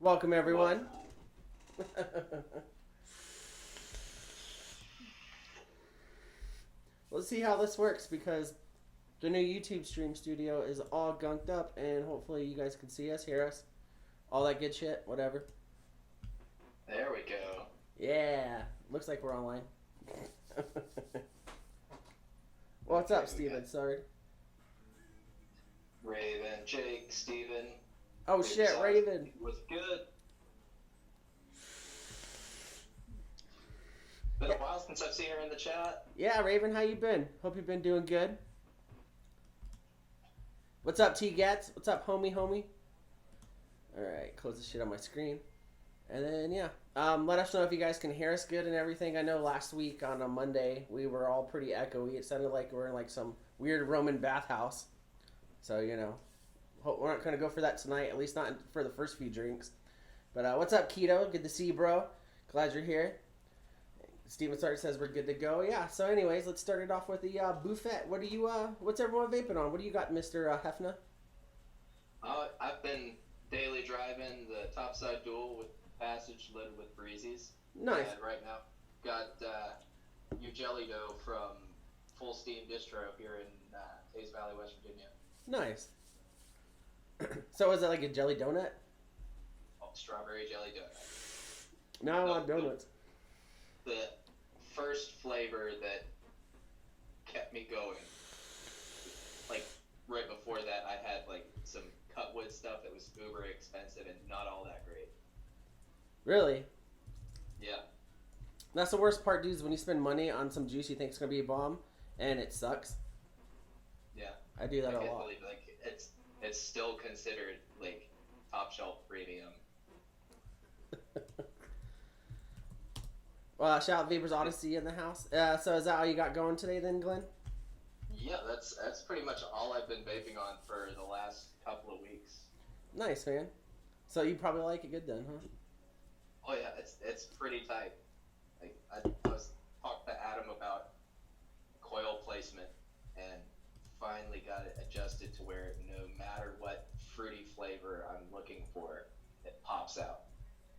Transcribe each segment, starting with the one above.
Welcome, everyone. Let's see how this works because the new YouTube stream studio is all gunked up, and hopefully, you guys can see us, hear us, all that good shit, whatever. There we go. Yeah, looks like we're online. What's Okay, up, we got Steven? Sorry. Raven, Jake, Steven. Oh shit, Raven. What's good? Been a Yeah, while since I've seen her in the chat. yeah, Raven, how you been? Hope you've been doing good. What's up, T Gats? What's up, homie? All right, close the shit on my screen. And then yeah, let us know if you guys can hear us good and everything. I know last week on a Monday we were all pretty echoey. It sounded like we are in like some weird Roman bathhouse. So we're not gonna go for that tonight. At least not for the first few drinks. But what's up, Keto? Good to see you, bro. Glad you're here. Steven Stark says we're good to go. Yeah. So, anyways, let's start it off with the buffet. What do you? What's everyone vaping on? What do you got, Mister Hefner? I've been daily driving the topside dual with Passage loaded with Breezies. Nice. And right now, got your Jelly Dough from Full Steam Distro here in Hayes Valley, West Virginia. Nice. So, is it like a jelly donut? Oh, strawberry jelly donut. No, I want The, donuts. the first flavor that kept me going. Like right before that, I had like some Cutwood stuff that was uber expensive and not all that great. Really? Yeah, That's the worst part, dudes. When you spend money on some juice you think is gonna be a bomb, and it sucks. yeah. I do I that a can't lot. believe it's still considered like top shelf premium. Well, shout out Vapors Odyssey in the house. So is that all you got going today, then, Glenn? Yeah, that's pretty much all I've been vaping on for the last couple of weeks. Nice, man. So you probably like it good then, huh? Oh yeah, it's pretty tight. Like I was talking to Adam about coil placement and finally got it adjusted to where no matter what fruity flavor I'm looking for, it pops out.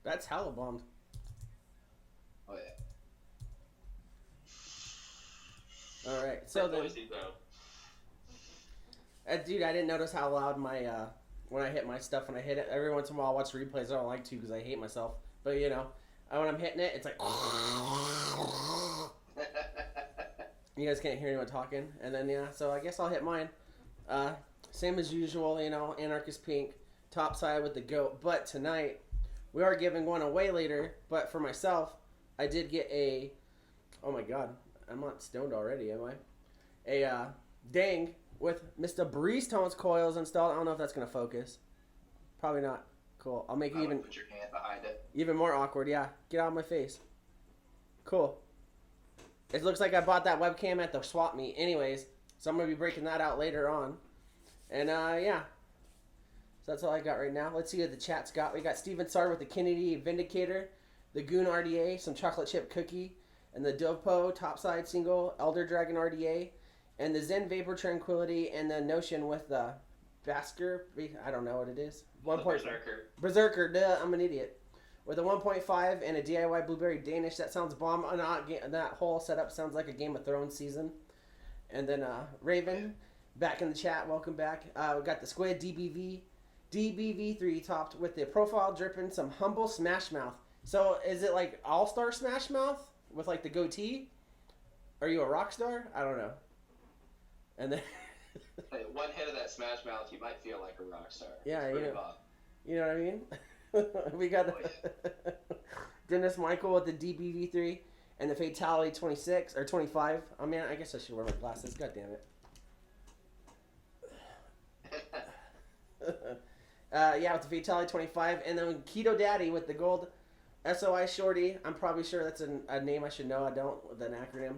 That's hella bombed. Oh yeah. All right. So Pretty then, noisy though. dude, I didn't notice how loud my when I hit my stuff when I hit it. Every once in a while, I watch replays. I don't like to because I hate myself. But when I'm hitting it, it's like you guys can't hear anyone talking. And then yeah, so I guess I'll hit mine. Uh, Same as usual, Anarchist Pink, top side with the goat. But tonight, we are giving one away later. But for myself, I did get a. Oh my god, I'm not stoned already, am I? A Dang with Mr. Breeze Tones coils installed. I don't know if that's gonna focus. Probably not. Cool. I'll make it I even would put your hand behind it. even more awkward. Yeah, get out of my face. Cool. It looks like I bought that webcam at the swap meet. Anyways, so I'm gonna be breaking that out later on. And yeah, so that's all I got right now. Let's see what the chat's got. We got Steven Sard with the Kennedy Vindicator, the Goon RDA, some chocolate chip cookie, and the Dopo topside single, Elder Dragon RDA, and the Zen Vapor Tranquility, and the Notion with the Basker. I don't know what it is. The Berserker. Berserker. Duh, I'm an idiot. With a 1.5 and a DIY Blueberry Danish. That sounds bomb. That whole setup sounds like a Game of Thrones season. And then Raven, back in the chat. Welcome back. We got the Squid DBV3 topped with the profile dripping some humble Smash Mouth. So is it like All Star Smash Mouth with like the goatee? Are you a rock star? I don't know. And then Hey, one hit of that Smash Mouth, you might feel like a rock star. yeah, It's pretty bomb. you know what I mean. We got Dennis Michael with the DBV3 and the Fatality 26 or 25. Oh man, I guess I should wear my glasses. God damn it. Yeah, with the Fatality 25, and then Keto Daddy with the gold SOI Shorty. I'm probably sure that's a name I should know. I don't with an acronym.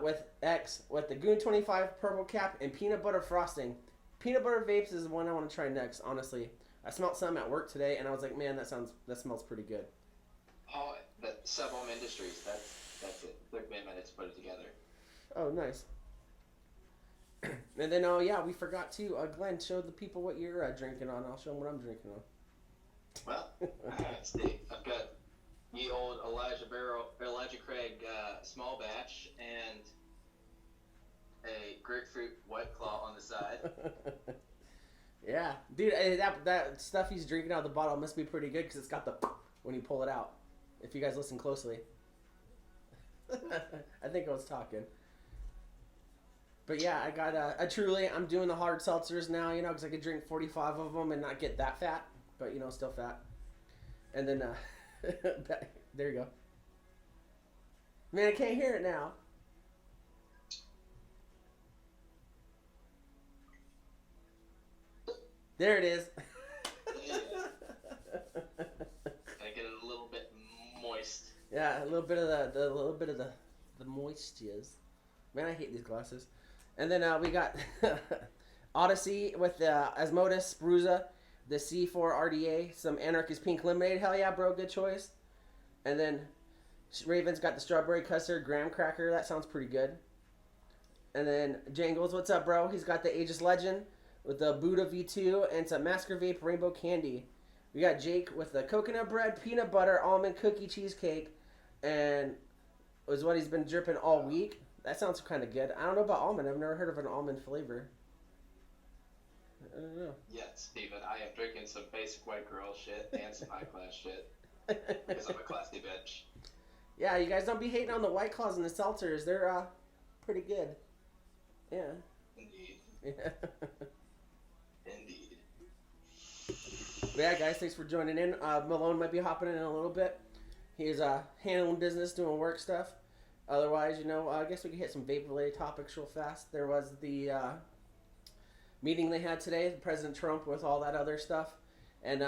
With X with the Goon 25 purple cap and peanut butter frosting. Peanut butter vapes is the one I want to try next. Honestly, I smelled some at work today, and I was like, man, that smells pretty good. Oh, the Sub-Ohm Industries. That's it. Took me a minute to put it together. Oh, nice. And then, oh yeah, we forgot to. Glenn, show the people what you're drinking on. I'll show them what I'm drinking on. Well, let's see. I've got the old Elijah Craig small batch, and a grapefruit White Claw on the side. Yeah, dude, that stuff he's drinking out of the bottle must be pretty good because it's got the when you pull it out. If you guys listen closely, I think I was talking. But yeah, I got a Truly. I'm doing the hard seltzers now, you know, because I could drink 45 of them and not get that fat, but you know, still fat. And then there you go. Man, I can't hear it now. There it is. Yeah. Gotta get it a little bit moist. Yeah, a little bit of the moistures. Man, I hate these glasses. And then we got Odyssey with the Asmodus Bruza, the C4 RDA, some Anarchist Pink Lemonade. Hell yeah, bro, good choice. And then Raven's got the Strawberry Custard Graham Cracker. That sounds pretty good. And then Jangles, what's up, bro? He's got the Aegis Legend with the Buddha V2 and some Masker Vape Rainbow Candy. We got Jake with the coconut bread, peanut butter, almond cookie cheesecake, and was what he's been dripping all week. That sounds kind of good. I don't know about almond. I've never heard of an almond flavor. I don't know. Yeah, Steven, I am drinking some basic white girl shit and some high class shit. Because I'm a classy bitch. Yeah, you guys don't be hating on the White Claws and the seltzers. They're pretty good. Yeah. Indeed. Yeah. Indeed. But yeah, guys, thanks for joining in. Malone might be hopping in a little bit. He's handling business, doing work stuff. Otherwise, you know, I guess we could hit some vape-related topics real fast. There was the meeting they had today, President Trump with all that other stuff. And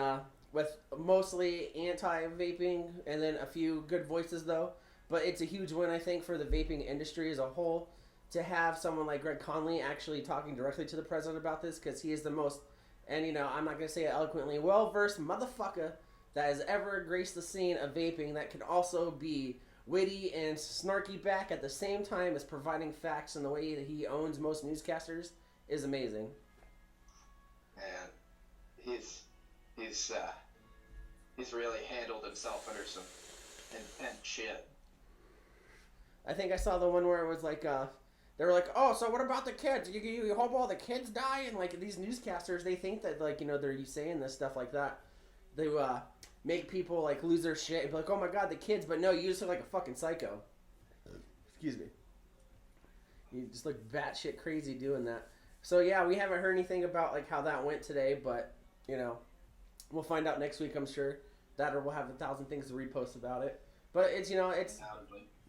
with mostly anti-vaping and then a few good voices, though. But it's a huge win, I think, for the vaping industry as a whole to have someone like Greg Conley actually talking directly to the president about this, because he is the most, and you know, I'm not going to say it eloquently, well-versed motherfucker that has ever graced the scene of vaping that can also be witty and snarky back at the same time as providing facts, and the way that he owns most newscasters is amazing. Man, he's really handled himself under some intense shit. I think I saw the one where it was like, they were like, oh, so what about the kids? You hope all the kids die? And like these newscasters, they think that like, you know, they're saying this stuff like that. They make people like lose their shit and be like, oh my god, the kids. But no, you just look like a fucking psycho. Excuse me. You just look batshit crazy doing that. So yeah, we haven't heard anything about like how that went today, but you know, we'll find out next week, I'm sure. That or we'll have 1,000 things to repost about it. But it's, you know, it's,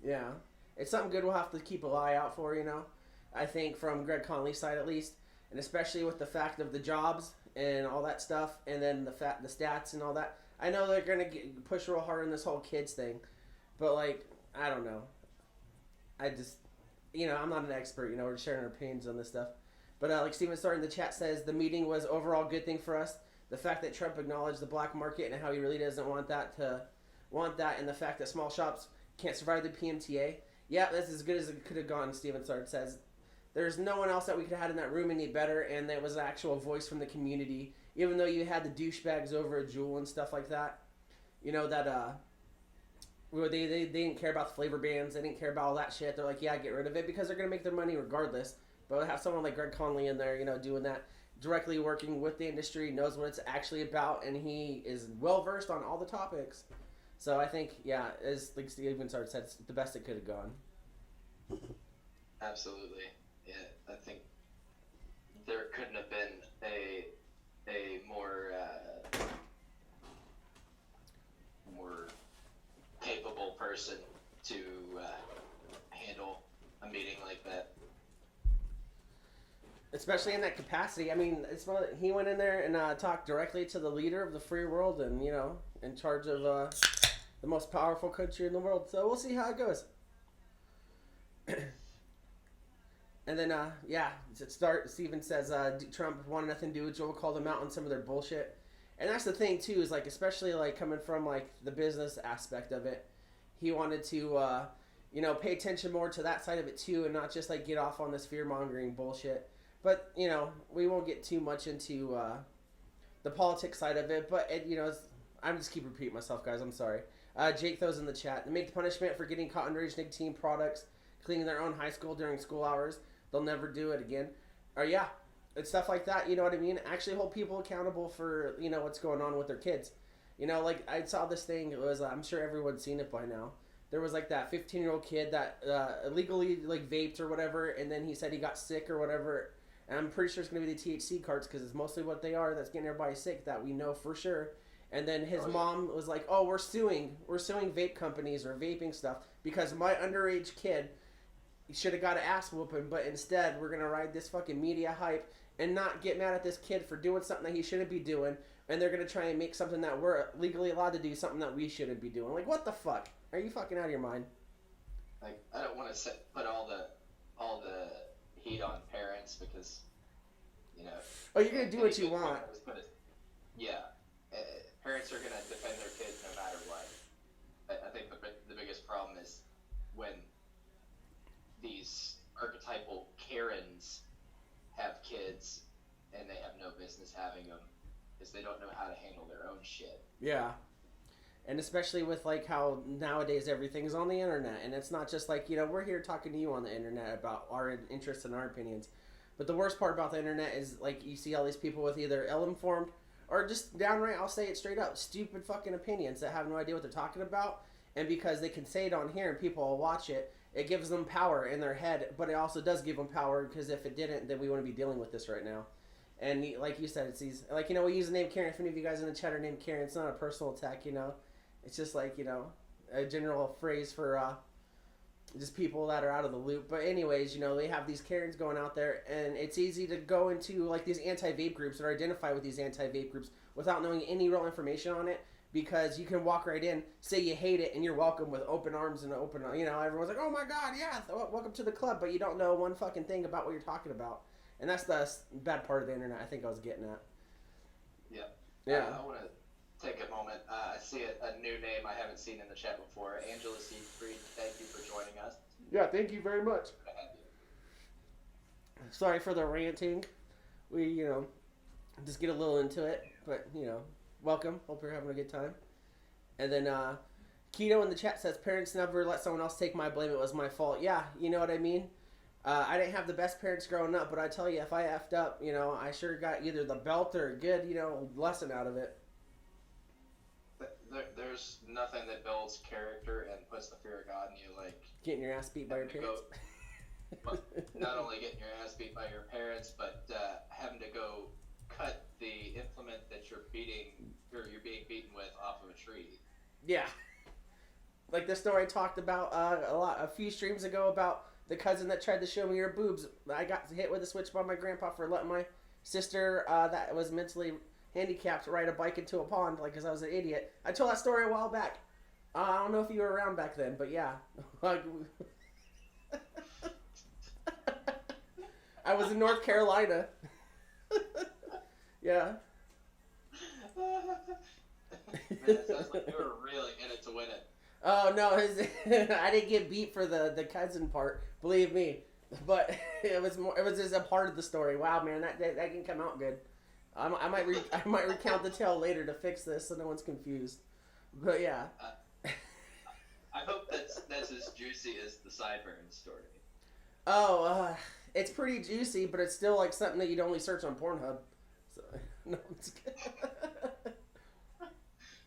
yeah, it's something good we'll have to keep an eye out for, you know. I think from Greg Conley's side at least, and especially with the fact of the jobs and all that stuff, and then the stats and all that. I know they're gonna push real hard on this whole kids thing, but like, I don't know. I just, you know, I'm not an expert. You know, we're just sharing our opinions on this stuff. But like Steven Starr in the chat says, the meeting was overall good thing for us. The fact that Trump acknowledged the black market and how he really doesn't want that, and the fact that small shops can't survive the PMTA. Yeah, that's as good as it could have gone. Steven Starr says, there's no one else that we could have had in that room any better, and there was an actual voice from the community. Even though you had the douchebags over at Juul and stuff like that, you know that they didn't care about the flavor bans. They didn't care about all that shit. They're like, yeah, get rid of it because they're gonna make their money regardless. But have someone like Greg Conley in there, you know, doing that, directly working with the industry, knows what it's actually about, and he is well versed on all the topics. So I think, yeah, as like Steven Sart said, it's the best it could have gone. Absolutely, yeah. I think there couldn't have been a more capable person to handle a meeting like that. Especially in that capacity. I mean, he went in there and talked directly to the leader of the free world, and you know, in charge of the most powerful country in the world. So we'll see how it goes. And then, yeah, to start, Steven says Trump wanted nothing to do with Joel, called him out on some of their bullshit. And that's the thing, too, is, like, especially, like, coming from, like, the business aspect of it, he wanted to, you know, pay attention more to that side of it, too, and not just, like, get off on this fear-mongering bullshit. But, you know, we won't get too much into the politics side of it, but, you know, I'm just keep repeating myself, guys. I'm sorry. Jake throws in the chat. They make the punishment for getting caught underage nicotine products, cleaning their own high school during school hours. They'll never do it again. Or yeah, it's stuff like that. You know what I mean? Actually hold people accountable for what's going on with their kids. Like I saw this thing. It was I'm sure everyone's seen it by now. There was like that 15-year-old kid that illegally like vaped or whatever, and then he said he got sick or whatever. And I'm pretty sure it's going to be the THC cards because it's mostly what they are that's getting everybody sick. That we know for sure. And then his mom was like, "Oh, we're suing vape companies or vaping stuff because my underage kid should have got an ass whooping, but instead we're gonna ride this fucking media hype and not get mad at this kid for doing something that he shouldn't be doing, and they're gonna try and make something that we're legally allowed to do something that we shouldn't be doing. Like, what the fuck? Are you fucking out of your mind?" Like, I don't want to put all the heat on parents because Oh, you're gonna do what you want. Yeah. Parents are going to defend their kids no matter what. I think the biggest problem is when these archetypal Karens have kids and they have no business having them because they don't know how to handle their own shit. Yeah. And especially with like how nowadays everything's on the internet, and it's not just like, we're here talking to you on the internet about our interests and our opinions. But the worst part about the internet is like you see all these people with either ill-informed or just downright, I'll say it straight up, stupid fucking opinions that have no idea what they're talking about. And because they can say it on here and people will watch it, it gives them power in their head. But it also does give them power because if it didn't, then we wouldn't be dealing with this right now. And like you said, it's these, like, we use the name Karen. If any of you guys in the chat are named Karen, it's not a personal attack, It's just like, a general phrase for just people that are out of the loop. But anyways, they have these Karens going out there, and it's easy to go into like these anti-vape groups or identify with these anti-vape groups without knowing any real information on it, because you can walk right in, say you hate it, and you're welcome with open arms and open, everyone's like, "Oh my god, yeah, welcome to the club," but you don't know one fucking thing about what you're talking about. And that's the bad part of the internet, I think I was getting at. Yeah. I want to take a moment. I see a new name I haven't seen in the chat before. Angela Siegfried, thank you for joining us. Yeah, thank you very much. Sorry for the ranting. We, just get a little into it. But, welcome. Hope you're having a good time. And then, Keto in the chat says, "Parents never let someone else take my blame. It was my fault." Yeah, you know what I mean? I didn't have the best parents growing up, but I tell you, if I effed up, I sure got either the belt or a good, lesson out of it. There's nothing that builds character and puts the fear of God in you like getting your ass beat by your parents. Not only getting your ass beat by your parents, but having to go cut the implement that you're being beaten with off of a tree. Yeah, like the story I talked about a few streams ago about the cousin that tried to show me her boobs. I got hit with a switch by my grandpa for letting my sister that was mentally handicapped ride a bike into a pond, like, because I was an idiot. I told that story a while back. I don't know if you were around back then, but yeah. I was in North Carolina. Yeah. Man, it sounds like you were really in it to win it. Oh, no, I didn't get beat for the cousin part, believe me. But it was just a part of the story. Wow, man, that didn't come out good. I might recount the tale later to fix this so no one's confused. But yeah. I hope that's as juicy as the sideburn story. Oh, it's pretty juicy, but it's still like something that you'd only search on Pornhub. So, no, it's good.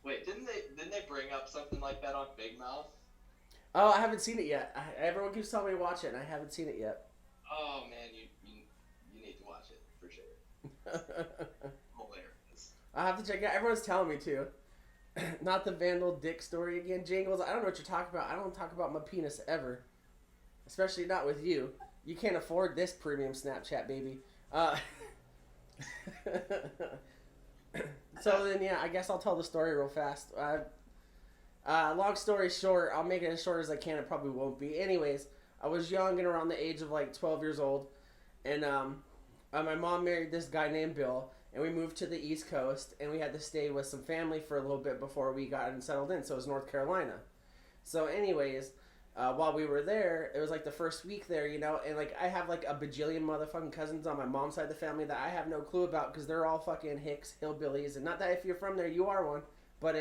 Wait, didn't they bring up something like that on Big Mouth? Oh, I haven't seen it yet. Everyone keeps telling me to watch it, and I haven't seen it yet. Oh man, you need to watch it for sure. Hilarious. I have to check it out. Everyone's telling me to. Not the Vandal Dick story again, Jingles. I don't know what you're talking about. I don't talk about my penis ever, especially not with you. You can't afford this premium Snapchat, baby. So then, yeah, I guess I'll tell the story real fast. Long story short, I'll make it as short as I can. It probably won't be. Anyways, I was young and around the age of like 12 years old, and my mom married this guy named Bill, and we moved to the East Coast, and we had to stay with some family for a little bit before we got settled in. So it was North Carolina. So anyways, while we were there, it was like the first week there, and like I have like a bajillion motherfucking cousins on my mom's side of the family that I have no clue about because they're all fucking hicks, hillbillies, and not that if you're from there, you are one, but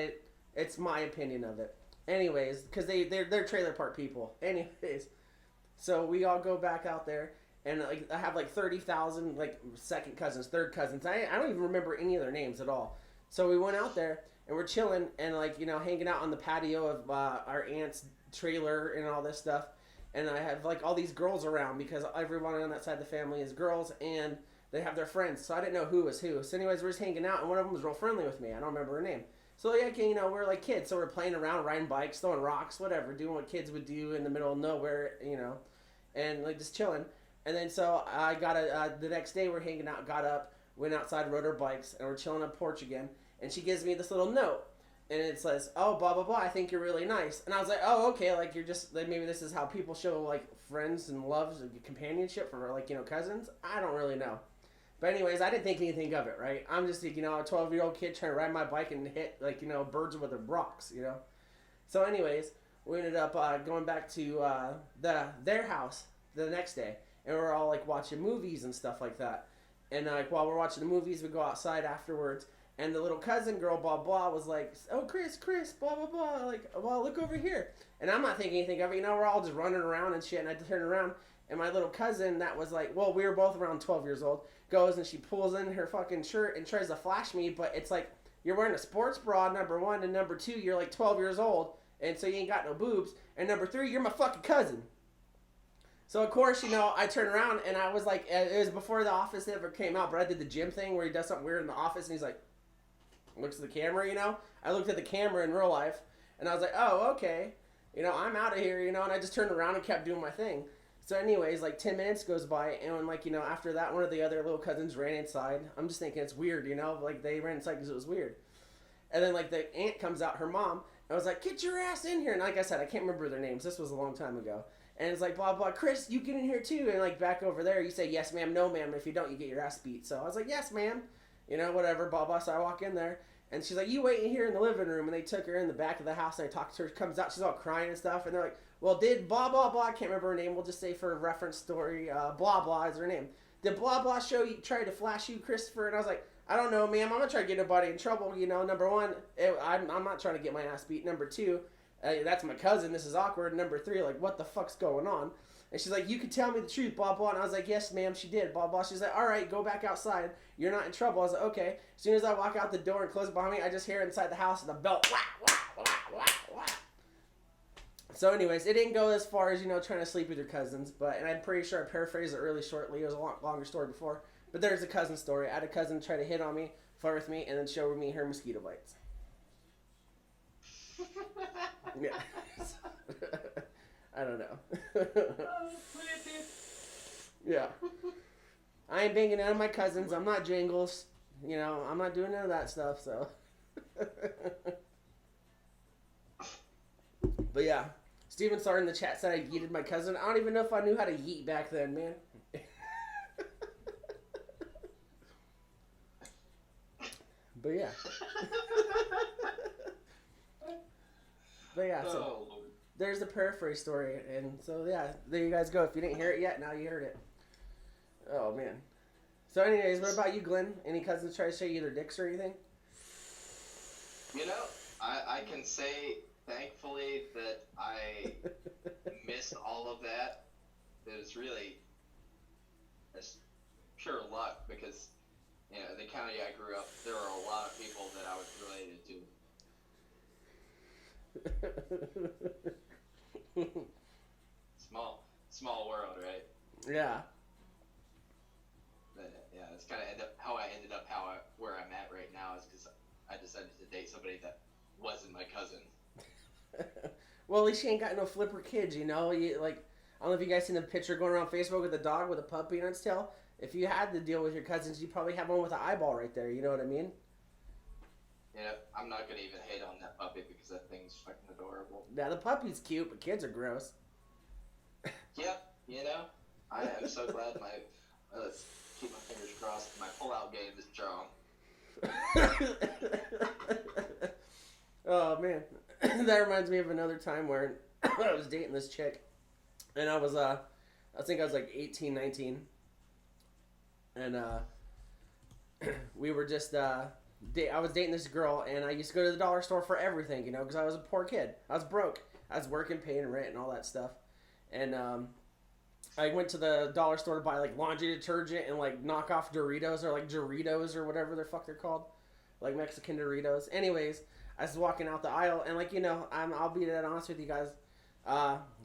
it's my opinion of it. Anyways, because they're trailer park people. Anyways, so we all go back out there, and like I have like 30,000 like second cousins, third cousins. I don't even remember any of their names at all. So we went out there and we're chilling and like hanging out on the patio of our aunt's trailer and all this stuff. And I have like all these girls around because everyone on that side of the family is girls and they have their friends. So I didn't know who was who. So anyways, we're just hanging out and one of them was real friendly with me. I don't remember her name. So yeah, we're like kids, so we're playing around, riding bikes, throwing rocks, whatever, doing what kids would do in the middle of nowhere, and like just chilling. And then so I got the next day we're hanging out, got up, went outside, rode our bikes, and we're chilling on the porch again. And she gives me this little note, and it says, "Oh, blah blah blah. I think you're really nice." And I was like, "Oh, okay. Like you're just like maybe this is how people show like friends and loves and companionship for like cousins. I don't really know." But anyways, I didn't think anything of it, right? I'm just, a 12-year-old kid trying to ride my bike and hit, birds with the rocks. So anyways, we ended up going back to their house the next day. And we're all, watching movies and stuff like that. And, while we're watching the movies, we go outside afterwards. And the little cousin girl, blah, blah, was like, "Oh, Chris, blah, blah, blah. Like, well, look over here." And I'm not thinking anything of it. We're all just running around and shit. And I turn around. And my little cousin that was we were both around 12 years old, goes and she pulls in her fucking shirt and tries to flash me, but it's like, you're wearing a sports bra, number one, and number two, you're 12 years old, and so you ain't got no boobs, and number three, you're my fucking cousin. So of course, I turn around and I was like, it was before The Office ever came out, but I did the gym thing where he does something weird in the office and he's like, looks at the camera, I looked at the camera in real life and I was like, oh, okay, I'm out of here, and I just turned around and kept doing my thing. So anyways, 10 minutes goes by, and after that, one of the other little cousins ran inside. I'm just thinking it's weird, they ran inside because it was weird. And then, the aunt comes out, her mom, and I was like, "Get your ass in here." And like I said, I can't remember their names. This was a long time ago. And it's like, blah, blah, "Chris, you get in here too." And, back over there, you say, "Yes, ma'am, no, ma'am. If you don't, you get your ass beat." So I was like, "Yes, ma'am." Whatever, blah, blah. So I walk in there, and she's like, "You wait in here in the living room." And they took her in the back of the house, and I talked to her. She comes out, she's all crying and stuff. And they're like, "Well, did blah, blah, blah," I can't remember her name. We'll just say for a reference story, blah, blah is her name. "Did blah, blah show you, try to flash you, Christopher?" And I was like, "I don't know, ma'am. I'm going to try to get nobody in trouble. Number one, I'm not trying to get my ass beat. Number two, that's my cousin. This is awkward. Number three, what the fuck's going on?" And she's like, "You can tell me the truth, blah, blah." And I was like, "Yes, ma'am, she did, blah, blah." She's like, "All right, go back outside. You're not in trouble." I was like, "Okay." As soon as I walk out the door and close behind me, I just hear inside the house the belt, wah, wah, wah, wah, wah. So anyways, it didn't go as far as, trying to sleep with your cousins. And I'm pretty sure I paraphrased it really shortly. It was a longer story before. But there's a cousin story. I had a cousin try to hit on me, flirt with me, and then show me her mosquito bites. Yeah. I don't know. Yeah. I ain't banging none of my cousins. I'm not Jingles. I'm not doing none of that stuff, so. But yeah. Steven Star in the chat said I yeeted my cousin. I don't even know if I knew how to yeet back then, man. But yeah. But yeah, so there's the paraphrase story. And so yeah, there you guys go. If you didn't hear it yet, now you heard it. Oh man. So anyways, what about you, Glenn? Any cousins try to show you their dicks or anything? I can say thankfully that I missed all of that. It's pure luck because, the county I grew up, there were a lot of people that I was related to. Small world, right? Yeah. But yeah, it's kind of how I ended up where I'm at right now is because I decided to date somebody that wasn't my cousin. Well, at least she ain't got no flipper kids, I don't know if you guys seen the picture going around Facebook with the dog with a puppy on its tail. If you had to deal with your cousins, you'd probably have one with an eyeball right there. You know what I mean? Yeah, I'm not going to even hate on that puppy because that thing's fucking adorable. Yeah, the puppy's cute, but kids are gross. Yeah, I am so glad let's keep my fingers crossed, my pull-out game is strong. Oh, man. That reminds me of another time where I was dating this chick, and I was, I think I was 18, 19, and, we were just, I was dating this girl, and I used to go to the dollar store for everything, you know, because I was a poor kid. I was broke. I was working, paying rent, and all that stuff. And I went to the dollar store to buy like laundry detergent and like knockoff Doritos or like Doritos or whatever the fuck they're called, like Mexican Doritos. Anyways, I was walking out the aisle, and like, you know, I'll be that honest with you guys.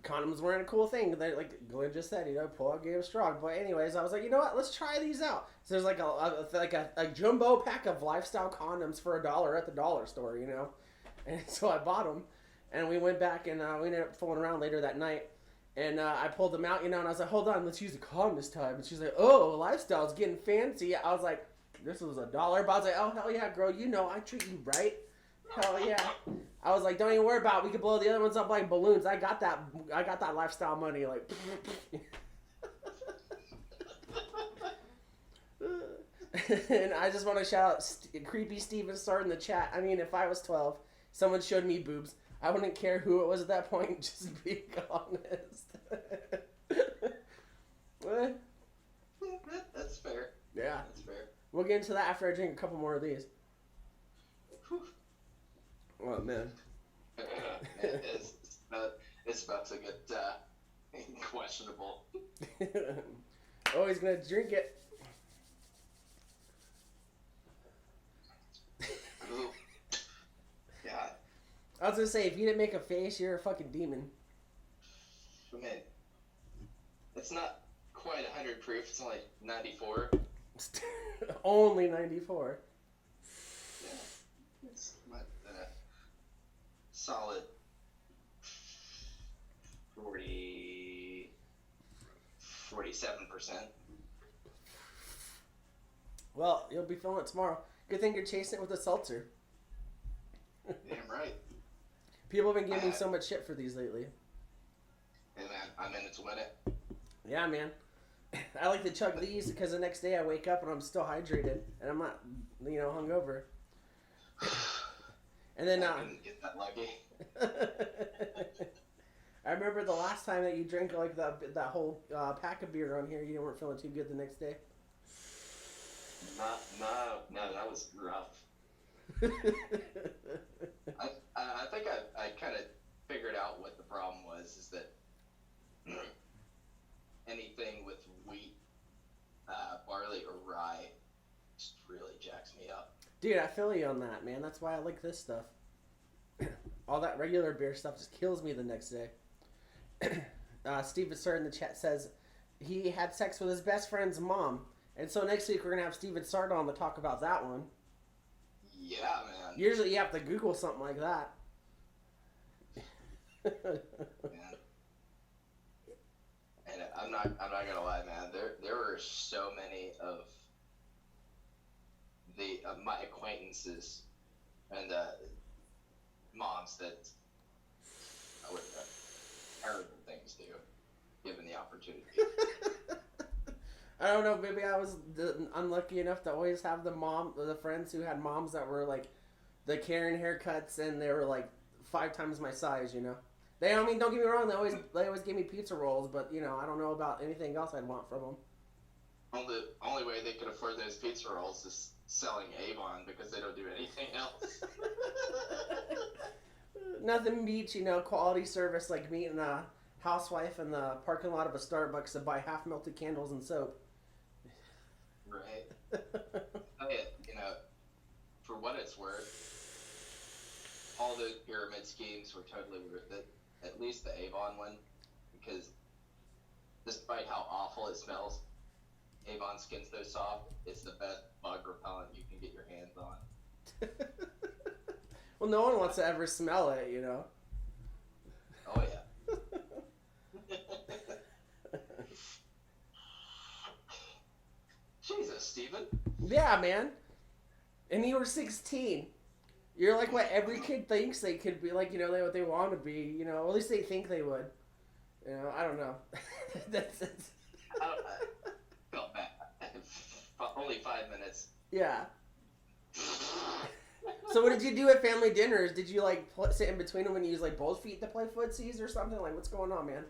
Condoms weren't a cool thing. They, like Glenn just said, you know, pull out, game strong. But anyways, I was like, you know what? Let's try these out. So there's like a jumbo pack of lifestyle condoms for $1 at the dollar store, you know. And so I bought them, and we went back, and we ended up fooling around later that night. And I pulled them out, you know, and I was like, hold on, let's use a condom this time. And she's like, oh, lifestyle's getting fancy. I was like, this was $1. But I was like, oh, hell yeah, girl, you know I treat you right. Hell yeah. I was like, don't even worry about it. We could blow the other ones up like balloons. I got that lifestyle money. Like, and I just want to shout out Creepy Steven starting the chat. I mean, if I was 12, someone showed me boobs, I wouldn't care who it was at that point. Just being honest. What? That's fair. Yeah. That's fair. We'll get into that after I drink a couple more of these. Oh, man. It's about to get questionable. Oh, he's going to drink it. Ooh. Yeah. I was going to say, if you didn't make a face, you're a fucking demon. Man, it's not quite 100 proof. It's only 94. Only 94. Yeah. It's solid 47%. Well, you'll be feeling it tomorrow. Good thing you're chasing it with a seltzer. Damn right. People have been giving me so much shit for these lately. Hey man, I'm in it to win it. Yeah, man. I like to chug these because the next day I wake up and I'm still hydrated and I'm not, you know, hungover. And then I didn't get that lucky. I remember the last time that you drank like that whole pack of beer on here, you weren't feeling too good the next day. No, that was rough. I think I kind of figured out what the problem was, is that anything with wheat, barley, or rye just really jacks me up. Dude, I feel you on that, man. That's why I like this stuff. All that regular beer stuff just kills me the next day. Steven Sard in the chat says he had sex with his best friend's mom. And so next week we're going to have Steven Sard on to talk about that one. Yeah, man. Usually you have to Google something like that. Man. And I'm not gonna lie, man. There were so many of my acquaintances and moms that I would terrible things to, given the opportunity. I don't know. Maybe I was unlucky enough to always have the friends who had moms that were like the Karen haircuts, and they were like 5 times my size. You know, don't get me wrong. They always gave me pizza rolls, but you know, I don't know about anything else I'd want from them. The only way they could afford those pizza rolls is selling Avon, because they don't do anything else. Nothing beats, you know, quality service like meeting a housewife in the parking lot of a Starbucks to buy half melted candles and soap. Right. You know, for what it's worth, all those pyramid schemes were totally worth it. At least the Avon one, because despite how awful it smells, Avon skin's so soft, it's the best bug repellent you can get your hands on. Well, no one wants to ever smell it, you know. Oh yeah. Jesus, Steven. Yeah, man. And you were 16. You're like what every kid thinks they could be, like, you know, what they want to be, you know. At least they think they would. You know, I don't know. That's it. I felt bad. Only 5 minutes. Yeah. So what did you do at family dinners? Did you like sit in between them and use like both feet to play footsies or something? Like, what's going on, man?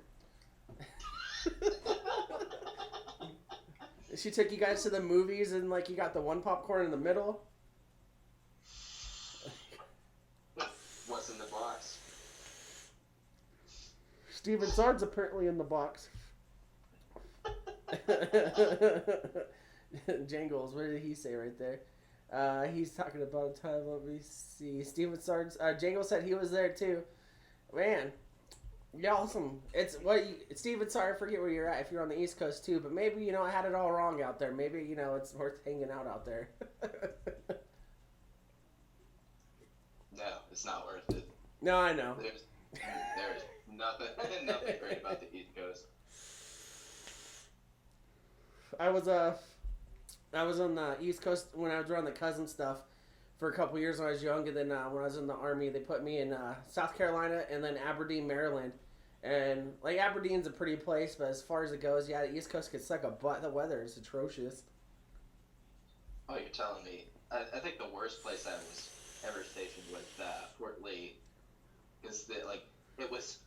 She took you guys to the movies and like you got the one popcorn in the middle. Steven Sard's apparently in the box. Jangles, what did he say right there? He's talking about time. Let me see. Steven Sard's. Jangles said he was there too. Man, y'all some. It's what Steven. Sorry, I forget where you're at. If you're on the East Coast too, but maybe I had it all wrong out there. Maybe it's worth hanging out there. No, it's not worth it. No, I know. There's nothing great about the East Coast. I was on the East Coast when I was around the cousin stuff for a couple years when I was young, and then when I was in the Army, they put me in South Carolina and then Aberdeen, Maryland. And like Aberdeen's a pretty place, but as far as it goes, yeah, the East Coast could suck a butt. The weather is atrocious. Oh, you're telling me? I think the worst place I was ever stationed was Fort Lee, because it was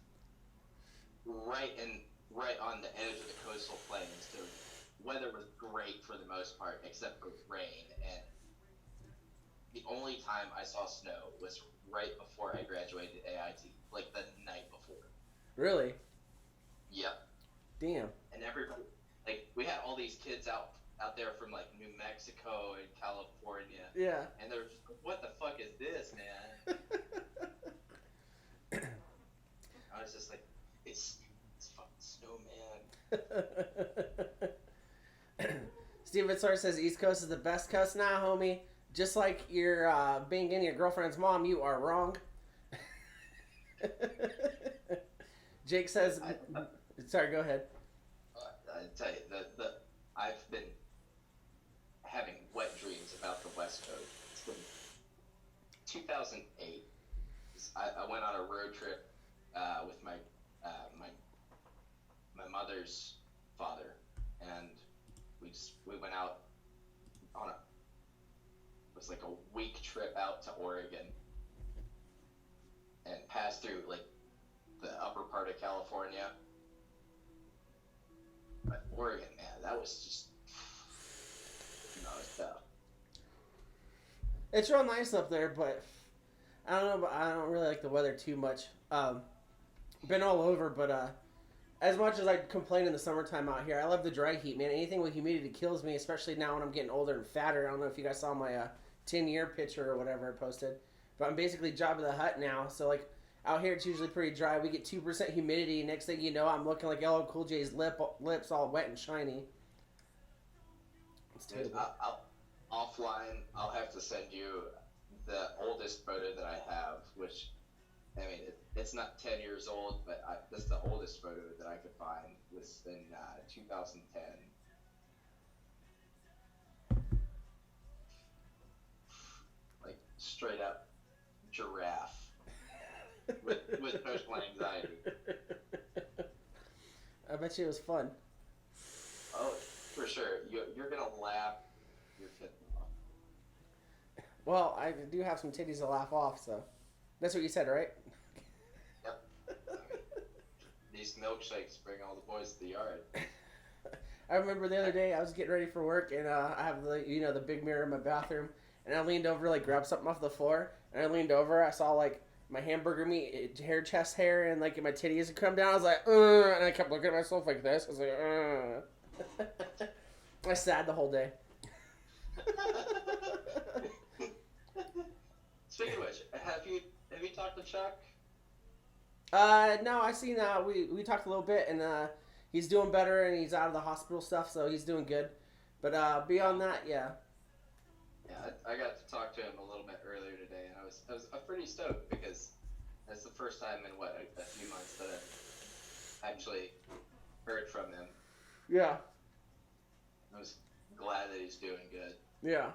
right on the edge of the coastal plains. So weather was great for the most part, except for rain. And the only time I saw snow was right before I graduated AIT, like the night before. Really? Yep. Damn. And everybody, we had all these kids out there from New Mexico and California. Yeah. And they're just like, what the fuck is this, man? I was just like, it's fucking snow, man. Steven Sar says East Coast is the best coast. Nah, homie. Just like you're being in your girlfriend's mom, you are wrong. Jake says, sorry, go ahead. I tell you, I've been having wet dreams about the West Coast. It's been 2008. I went on a road trip with my mother's father, and we went out on it was like a week trip out to Oregon, and passed through the upper part of California. But Oregon, man, that was just it's tough. It's real nice up there, but I don't know. But I don't really like the weather too much. Been all over, but as much as I complain in the summertime out here, I love the dry heat, man. Anything with humidity kills me, especially now when I'm getting older and fatter. I don't know if you guys saw my 10-year picture or whatever I posted, but I'm basically Jabba the Hutt now. So out here it's usually pretty dry. We get 2% humidity. Next thing you know, I'm looking like LL Cool J's lips all wet and shiny. It's terrible. Offline, I'll have to send you the oldest photo that I have, which, I mean, it's not 10 years old, but that's the oldest photo that I could find. It was in 2010. Straight up giraffe with social anxiety. I bet you it was fun. Oh, for sure. You're going to laugh your tits off. Well, I do have some titties to laugh off, so. That's what you said, right? Yep. These milkshakes bring all the boys to the yard. I remember the other day I was getting ready for work, and I have the big mirror in my bathroom, and I leaned over grabbed something off the floor, and I leaned over, I saw my hamburger meat chest hair and my titties had come down. I was like, and I kept looking at myself like this. I was like, I was sad the whole day. Speaking of which, have you talked to Chuck? No, I seen we talked a little bit, and he's doing better, and he's out of the hospital stuff, so he's doing good. But beyond that, yeah. Yeah, I got to talk to him a little bit earlier today, and I was pretty stoked because that's the first time in a few months that I've actually heard from him. Yeah. I was glad that he's doing good. Yeah.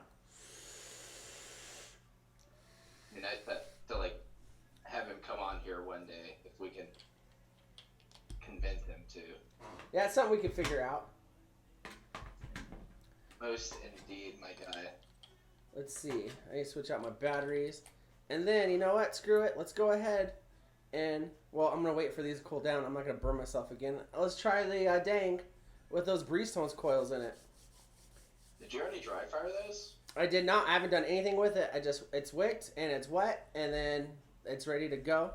I mean, to have him come on here one day if we can convince him to. Yeah, it's something we can figure out. Most indeed, my guy. Let's see. I need to switch out my batteries. And then, you know what? Screw it. Let's go ahead and, well, I'm going to wait for these to cool down. I'm not going to burn myself again. Let's try the Dang with those Breestones coils in it. Did you already dry fire those? I did not. I haven't done anything with it. It's wicked and it's wet, and then it's ready to go.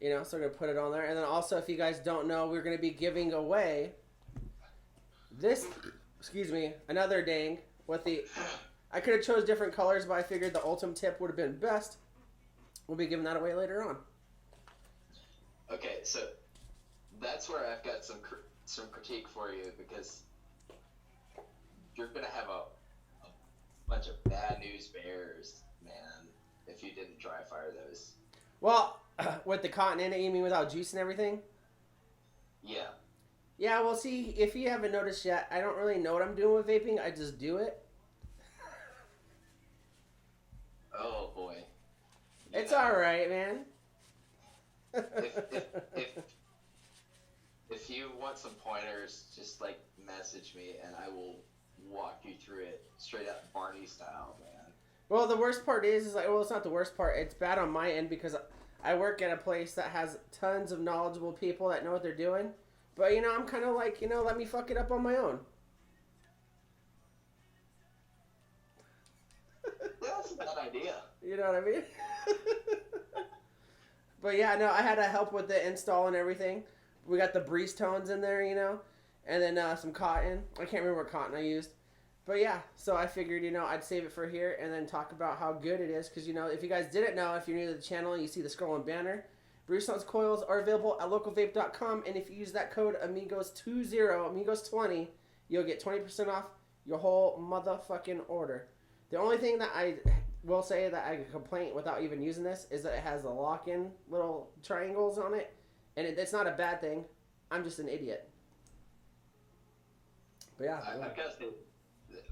You know, so we're gonna put it on there. And then also, if you guys don't know, we're gonna be giving away this. Excuse me, another dang with the. I could have chose different colors, but I figured the Ultim tip would have been best. We'll be giving that away later on. Okay, so that's where I've got some critique for you, because you're gonna have a bunch of bad news bears, man, if you didn't dry fire those. Well, with the cotton in it, you mean without juice and everything? Yeah. Yeah, well, see, if you haven't noticed yet, I don't really know what I'm doing with vaping. I just do it. Oh boy. It's all right, man. If you want some pointers, just like message me and I will walk you through it straight up Barney style, man. Well, the worst part is like, well, it's not the worst part. It's bad on my end because I work at a place that has tons of knowledgeable people that know what they're doing. But, you know, I'm kind of like, you know, let me fuck it up on my own. That's a bad idea. You know what I mean? But yeah, no, I had to help with the install and everything. We got the breeze tones in there, you know, and then some cotton. I can't remember what cotton I used. But yeah, so I figured, you know, I'd save it for here and then talk about how good it is. Because, you know, if you guys didn't know, if you're new to the channel and you see the scrolling banner, Brimstone's coils are available at localvape.com. And if you use that code Amigos20, Amigos20, you'll get 20% off your whole motherfucking order. The only thing that I will say that I can complain without even using this is that it has the lock-in little triangles on it. And it's not a bad thing. I'm just an idiot. But yeah. I've got to say,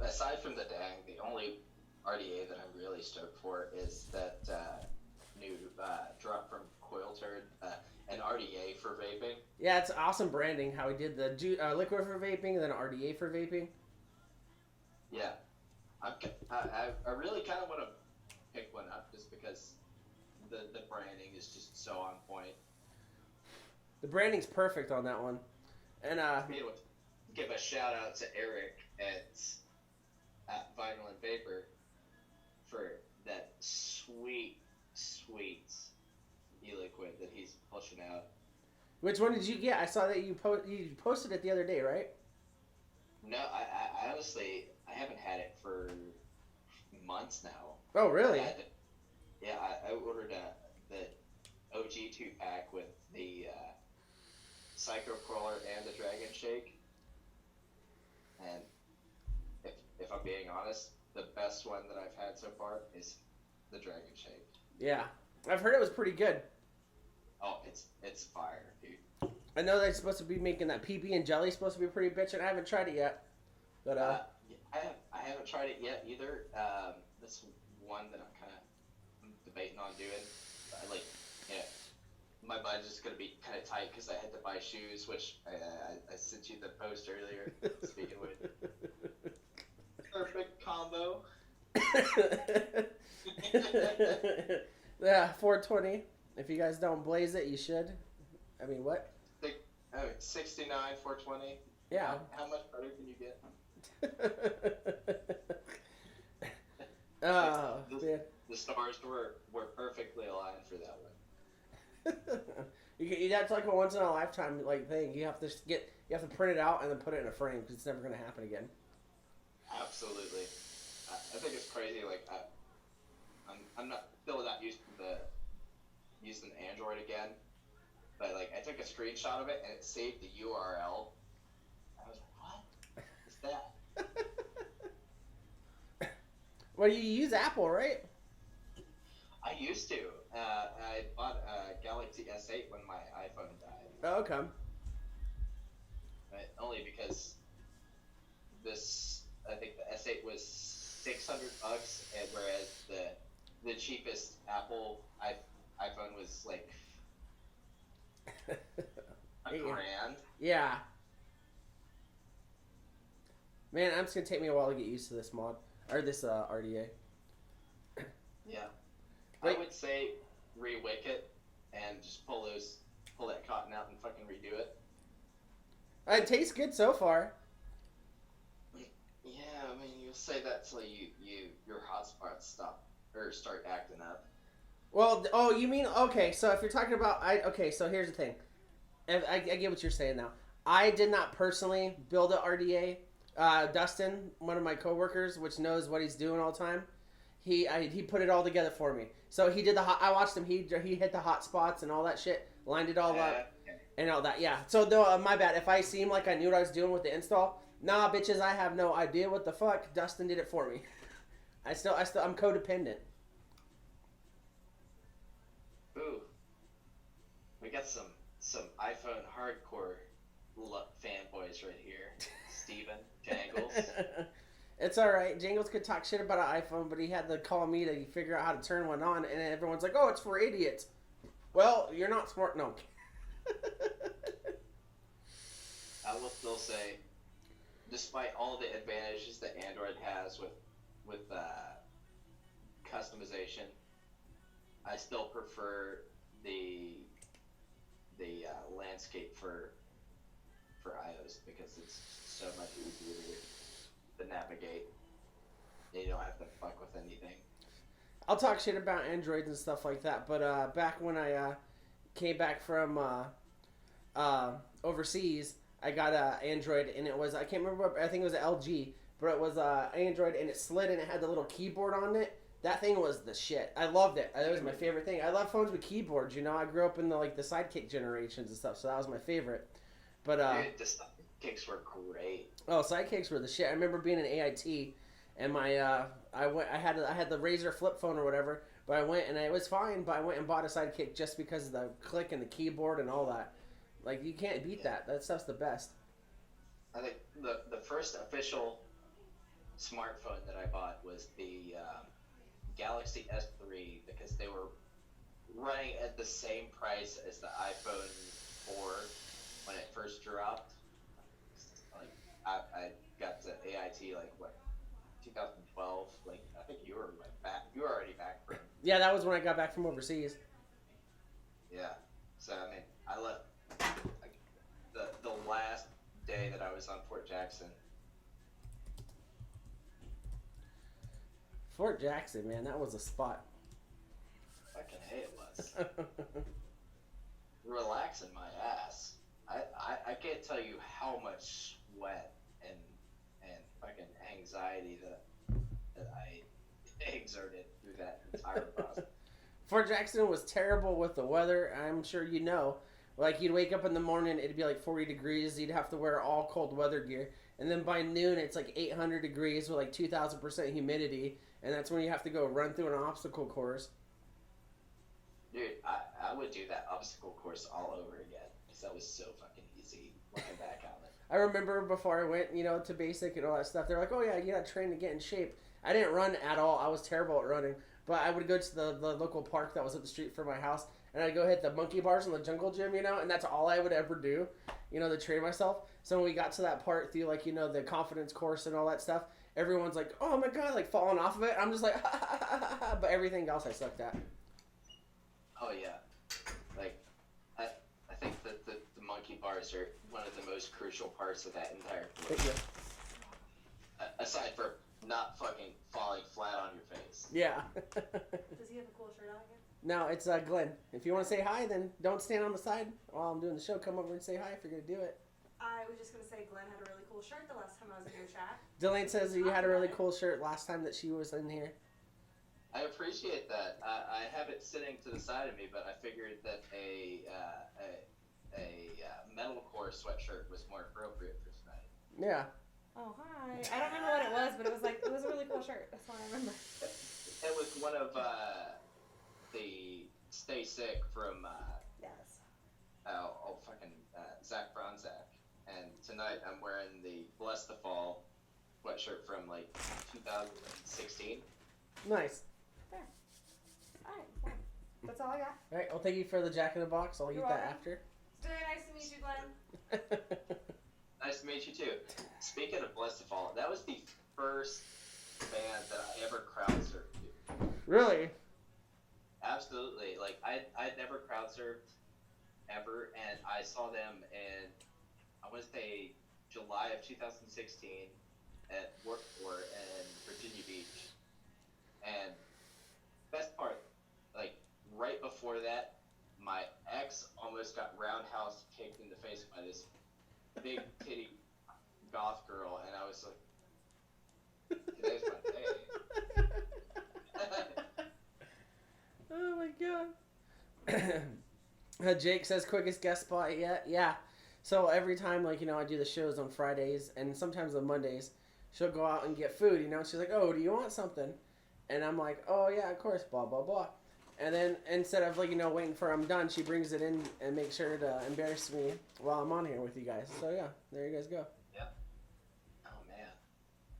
aside from the dang, the only RDA that I'm really stoked for is that new drop from Coil Turd, an RDA for vaping. Yeah, it's awesome branding how he did the liquid for vaping and then RDA for vaping. Yeah. I really kind of want to pick one up just because the branding is just so on point. The branding's perfect on that one. And give a shout out to Eric at Vinyl and Vapor for that sweet e-liquid that he's pushing out. Which one did you get? I saw that you posted it the other day, right? No, I honestly, I haven't had it for months now. Oh, really? I ordered the OG 2-pack with the Psycho Crawler and the Dragon Shake. And if I'm being honest, the best one that I've had so far is the Dragon Shake. Yeah. I've heard it was pretty good. Oh, it's fire, dude. I know they're supposed to be making that PB and jelly supposed to be pretty bitch, and I haven't tried it yet. But I haven't tried it yet either. This one that I'm kind of debating on doing. My budget's gonna be kind of tight because I had to buy shoes, which I sent you the post earlier. Speaking with perfect combo. Yeah, 420. If you guys don't blaze it, you should. I mean, what? 69, 420. Yeah. How much better can you get? Oh, man. The stars were perfectly aligned for that one. That's like a once in a lifetime like thing. You have to print it out and then put it in a frame because it's never going to happen again. Absolutely. I think it's crazy. Like I'm still not used to using Android again, but like I took a screenshot of it and it saved the URL. I was like, what is that? Well, you use Apple, right? I used to. I bought a Galaxy S8 when my iPhone died. Oh, okay. But only because I think the S8 was $600, and whereas the cheapest Apple iPhone was like $1,000. Yeah. Man, it's gonna take me a while to get used to this mod or this RDA. Yeah. Wait. I would say re-wick it and just pull that cotton out and fucking redo it. It tastes good so far. Yeah, I mean you'll say that till your hotspots start acting up. Well, oh, you mean okay? So if you're talking about, okay. So here's the thing. I get what you're saying now. I did not personally build a RDA. Dustin, one of my coworkers, which knows what he's doing all the time, he put it all together for me. So he did the hot. I watched him. He hit the hot spots and all that shit. Lined it all up Okay. and all that. Yeah. So no, my bad. If I seemed like I knew what I was doing with the install, nah, bitches, I have no idea what the fuck. Dustin did it for me. I'm codependent. Ooh, we got some iPhone hardcore fanboys right here. Steven, Jangles. It's all right. Jangles could talk shit about an iPhone, but he had to call me to figure out how to turn one on, and everyone's like, "Oh, it's for idiots." Well, you're not smart. No. I will still say, despite all the advantages that Android has with customization, I still prefer the landscape for iOS because it's so much easier to navigate. You don't have to fuck with anything. I'll talk shit about Androids and stuff like that, but back when I came back from overseas, I got a Android, and it was I can't remember. I think it was an LG, but it was Android, and it slid, and it had the little keyboard on it. That thing was the shit. I loved it. It was my favorite thing. I love phones with keyboards. You know, I grew up in the Sidekick generations and stuff, so that was my favorite. But Dude, the kicks were great. oh, Sidekicks were the shit. I remember being in AIT, and I had the Razor flip phone or whatever, but I went and it was fine. But I went and bought a Sidekick just because of the click and the keyboard and all that. Like you can't beat that. That stuff's the best. I think the first official smartphone that I bought was the Galaxy S3 because they were running at the same price as the iPhone 4 when it first dropped. Like I got to AIT like what 2012. Like I think you were like back. You were already back from. Yeah, that was when I got back from overseas. Yeah. So I mean, I left like, the last day that I was on Fort Jackson. Fort Jackson, man, that was a spot. Fucking hey, it was. Relaxing my ass. I can't tell you how much sweat and fucking anxiety that I exerted through that entire process. Fort Jackson was terrible with the weather. I'm sure you know. Like you'd wake up in the morning, it'd be like 40 degrees. You'd have to wear all cold weather gear, and then by noon it's like 800 degrees with like 2,000% humidity, and that's when you have to go run through an obstacle course. Dude, I would do that obstacle course all over again because that was so fucking easy looking back on it. I remember before I went, to basic and all that stuff, they're like, "Oh yeah, you gotta train to get in shape." I didn't run at all. I was terrible at running, but I would go to the local park that was up the street from my house, and I'd go hit the monkey bars in the jungle gym, and that's all I would ever do, to train myself. So when we got to that part through the confidence course and all that stuff, everyone's like, "Oh my god," like falling off of it. I'm just like, ha, ha, ha, ha, ha, but everything else I sucked at. Oh yeah, like I think that the monkey bars are one of the most crucial parts of that entire course. Aside from not fucking falling flat on your face. Yeah. Does he have a cool shirt on again? No, it's Glenn. If you want to say hi, then don't stand on the side while I'm doing the show. Come over and say hi if you're going to do it. I was just going to say Glenn had a really cool shirt the last time I was in your chat. Delane says you had a really cool shirt last time that she was in here. I appreciate that. I have it sitting to the side of me, but I figured that a metalcore sweatshirt was more appropriate for tonight. Yeah. Oh, hi. I don't remember what it was, but it was a really cool shirt. That's what I remember. It was one of the Stay Sick from Yes. Zach Bronzak. And tonight I'm wearing the Bless the Fall sweatshirt from 2016. Nice. There. Alright, fine. That's all I got. All right. Well, thank you for the Jack in the Box. I'll You're eat that welcome. after. It's very nice to meet you, Glenn. Nice to meet you too. Speaking of Bless the Fall, that was the first band that I ever crowd surfed to. Really? Absolutely. I'd never crowd surfed ever, and I saw them in, I want to say, July of 2016 at Warped Tour in Virginia Beach. And best part, big titty goth girl, and I was like, today's my day. Oh my god. Jake says quickest guest spot yet. Yeah. So every time, like, I do the shows on Fridays and sometimes on Mondays, she'll go out and get food, She's like, oh, do you want something? And I'm like, oh, yeah, of course, blah, blah, blah. And then instead of, like, waiting for I'm done, she brings it in and makes sure to embarrass me while I'm on here with you guys. So, yeah, there you guys go. Yeah. Oh, man.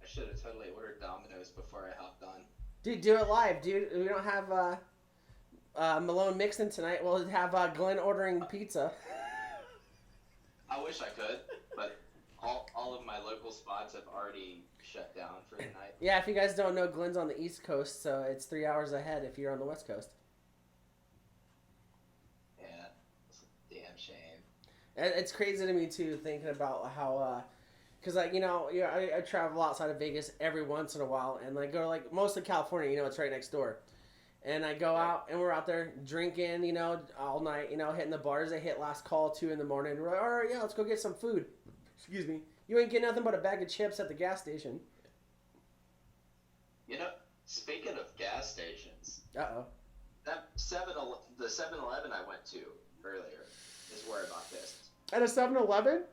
I should have totally ordered Domino's before I hopped on. Dude, do it live, dude. We don't have Malone mixing tonight. We'll have Glenn ordering pizza. I wish I could, but all of my local spots have already shut down for the night. Yeah, if you guys don't know, Glenn's on the East Coast, so it's 3 hours ahead if you're on the West Coast. Yeah, it's a damn shame. It's crazy to me, too, thinking about how, because, like, I travel outside of Vegas every once in a while, and, like, go to, like, mostly California, it's right next door. And I go out, and we're out there drinking, all night, hitting the bars. I hit last call, 2 in the morning. We're like, all right, yeah, let's go get some food. Excuse me. You ain't getting nothing but a bag of chips at the gas station. Speaking of gas stations, Uh-oh. that the 7-Eleven I went to earlier is where I bought this. At a 7-Eleven?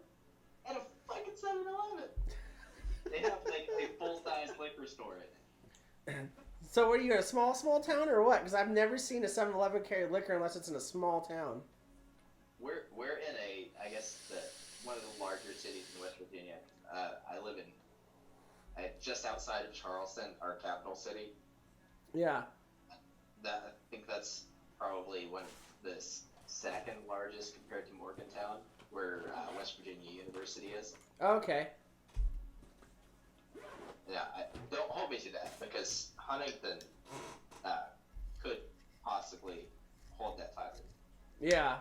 At a fucking 7-Eleven. They have, like, a full-size liquor store in it. So what are you in a small town or what? Because I've never seen a 7-Eleven carry liquor unless it's in a small town. We're in I guess one of the larger cities in West Virginia. I live in just outside of Charleston, our capital city. Yeah. I think that's probably one of the second largest compared to Morgantown, where West Virginia University is. Okay. Yeah, don't hold me to that, because Huntington could possibly hold that title. Yeah.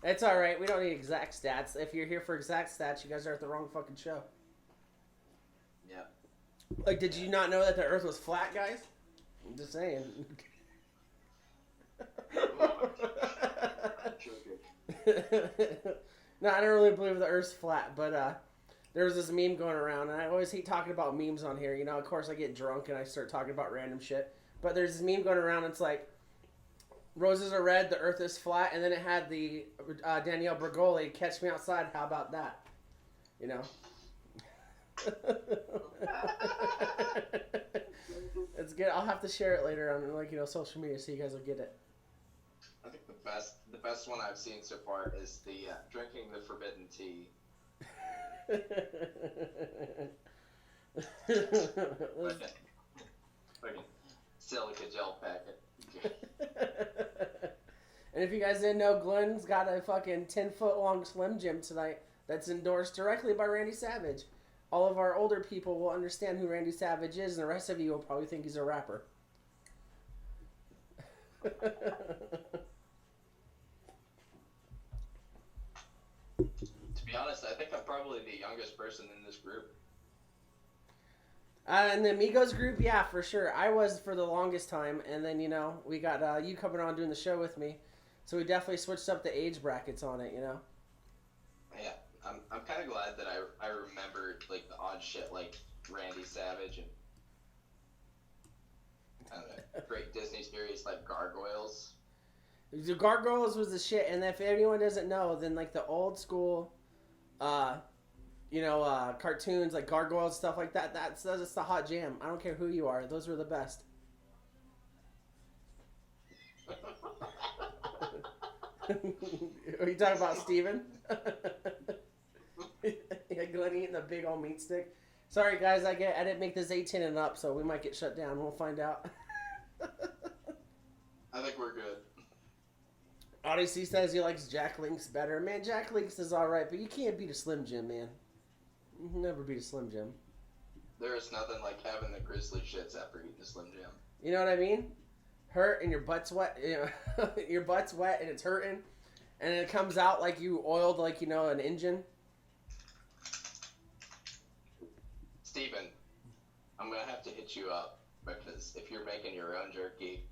It's alright. We don't need exact stats. If you're here for exact stats, you guys are at the wrong fucking show. Yeah. Like, did you not know that the Earth was flat, guys? I'm just saying. No, I don't really believe the Earth's flat, but there was this meme going around, and I always hate talking about memes on here. Of course I get drunk and I start talking about random shit. But there's this meme going around, and it's like, roses are red, the Earth is flat, and then it had the Danielle Bergoli, Catch Me Outside, how about that? It's good. I'll have to share it later on social media so you guys will get it. I think the best one I've seen so far is the drinking the forbidden tea. Fucking silica gel packet. And if you guys didn't know, Glenn's got a fucking 10-foot long Slim Jim tonight that's endorsed directly by Randy Savage. All of our older people will understand who Randy Savage is, and the rest of you will probably think he's a rapper. To be honest, I think I'm probably the youngest person in this group. In the Amigos group, yeah, for sure. I was for the longest time, and then, we got you coming on doing the show with me. So we definitely switched up the age brackets on it, Yeah, I'm kind of glad that I remembered, like, the odd shit like Randy Savage and I don't know, great Disney series like Gargoyles. The Gargoyles was the shit, and if anyone doesn't know, then, like, the old school, cartoons, like Gargoyles, stuff like that, that's the hot jam. I don't care who you are. Those were the best. Are you talking about Steven? Yeah, Glenn eating a big old meat stick. Sorry, guys, I didn't make this 18 and up, so we might get shut down. We'll find out. I think we're good. Odyssey says he likes Jack Links better. Man, Jack Links is alright, but you can't beat a Slim Jim, man. You can never beat a Slim Jim. There is nothing like having the grizzly shits after eating a Slim Jim. You know what I mean? Hurt and your butt's wet. Your butt's wet and it's hurting. And it comes out like you oiled, like, an engine. Steven, I'm going to have to hit you up, because if you're making your own jerky,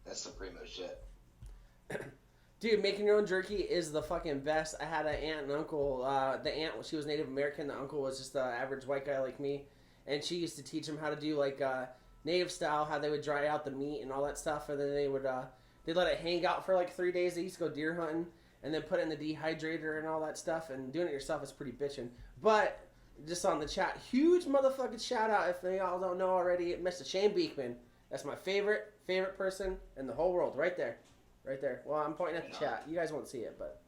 that's some primo shit. Dude, making your own jerky is the fucking best. I had an aunt and uncle. The aunt, she was Native American. The uncle was just an average white guy like me. And she used to teach him how to do, like, native style, how they would dry out the meat and all that stuff. And then they would, they'd let it hang out for, like, 3 days. They used to go deer hunting and then put it in the dehydrator and all that stuff. And doing it yourself is pretty bitchin'. But, just on the chat, huge motherfucking shout out, if y'all don't know already, Mr. Shane Beekman. That's my favorite person in the whole world, right there. Right there. Well, I'm pointing at the chat. You guys won't see it, but...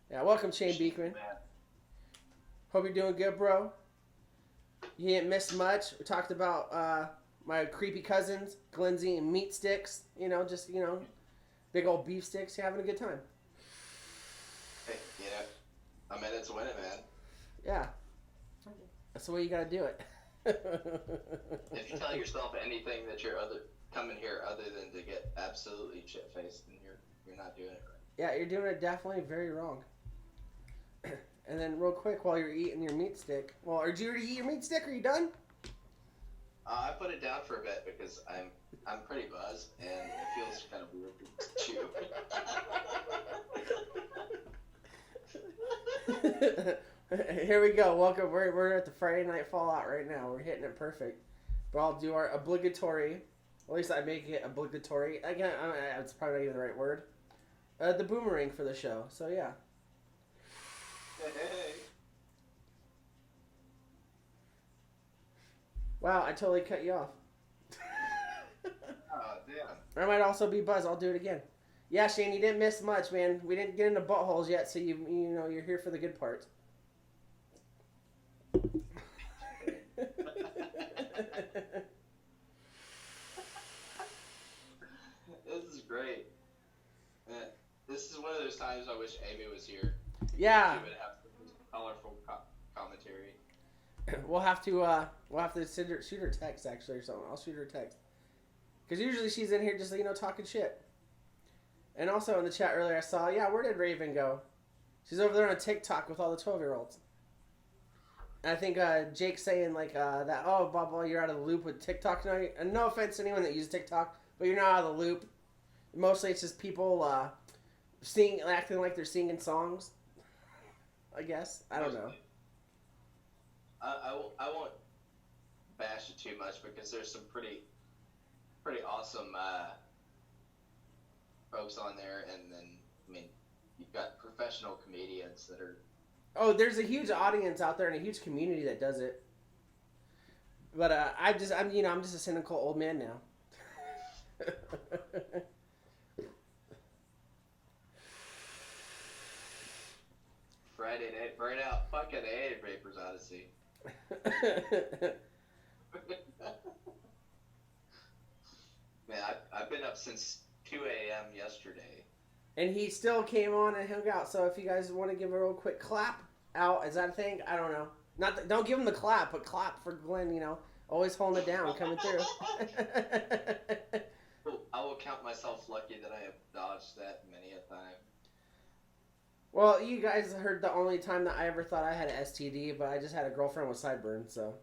Yeah, welcome, Shane Beekman. Hope you're doing good, bro. You didn't miss much. We talked about my creepy cousins, Glenzie and Meat Sticks. You know, just, you know, big old beef sticks. You're having a good time. Hey, yeah. I'm in it to win it, man. Yeah. That's the way you gotta do it. If you tell yourself anything that you're coming here other than to get absolutely shit-faced, then you're not doing it right. Yeah, you're doing it definitely very wrong. And then real quick, while you're eating your meat stick, well, did you already eat your meat stick? Are you done? I put it down for a bit because I'm pretty buzzed and it feels kind of weird to chew. Here we go. Welcome. We're at the Friday Night Fallout right now. We're hitting it perfect. But I'll do our obligatory. At least I make it obligatory. Again, it's probably not even the right word. The boomerang for the show. So yeah. Hey. Wow, I totally cut you off. Oh, damn. I might also be Buzz. I'll do it again. Yeah, Shane, you didn't miss much, man. We didn't get into buttholes yet, so you know you're here for the good parts. This is great. Man, this is one of those times I wish Amy was here. Yeah. She would have colorful commentary. We'll have to shoot her text actually or something. I'll shoot her text because usually she's in here just talking shit. And also in the chat earlier I saw, where did Raven go? She's over there on TikTok with all the 12-year-olds. And I think Jake's saying like that. Oh, Bob, you're out of the loop with TikTok now. And no offense to anyone that uses TikTok, but you're not out of the loop. Mostly it's just people acting like they're singing songs. I guess I don't know. I won't bash it too much because there's some pretty awesome folks on there, and then I mean you've got professional comedians that are. Oh, there's a huge audience out there and a huge Community that does it. But I'm just a cynical old man now. Friday night burnout, fucking A, Vapors Odyssey. Man, I've been up since 2 a.m. yesterday. And he still came on and hung out. So if you guys want to give a real quick clap out, is that a thing? I don't know. Don't give him the clap, but clap for Glenn. Always holding it down, coming through. I will count myself lucky that I have dodged that many a time. Well, you guys heard the only time that I ever thought I had an STD, but I just had a girlfriend with sideburns, so.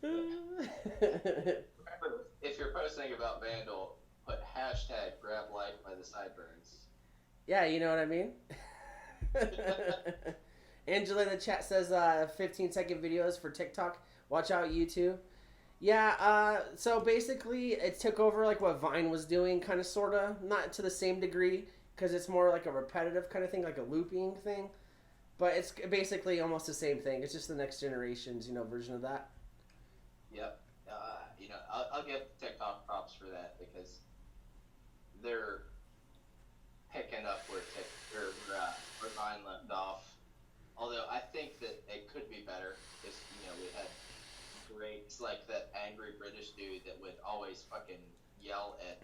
Remember, if you're posting about Vandal, put hashtag grab life by the sideburns. Yeah, you know what I mean? Angela in the chat says 15-second videos for TikTok. Watch out, YouTube. Yeah, so basically it took over like what Vine was doing, kind of, sort of. Not to the same degree, because it's more like a repetitive kind of thing, like a looping thing. But it's basically almost the same thing. It's just the next generation's, version of that. Yep. I'll give TikTok props for that, because they're picking up where Vine left off. Although I think that it could be better, because, we had greats like that angry British dude that would always fucking yell at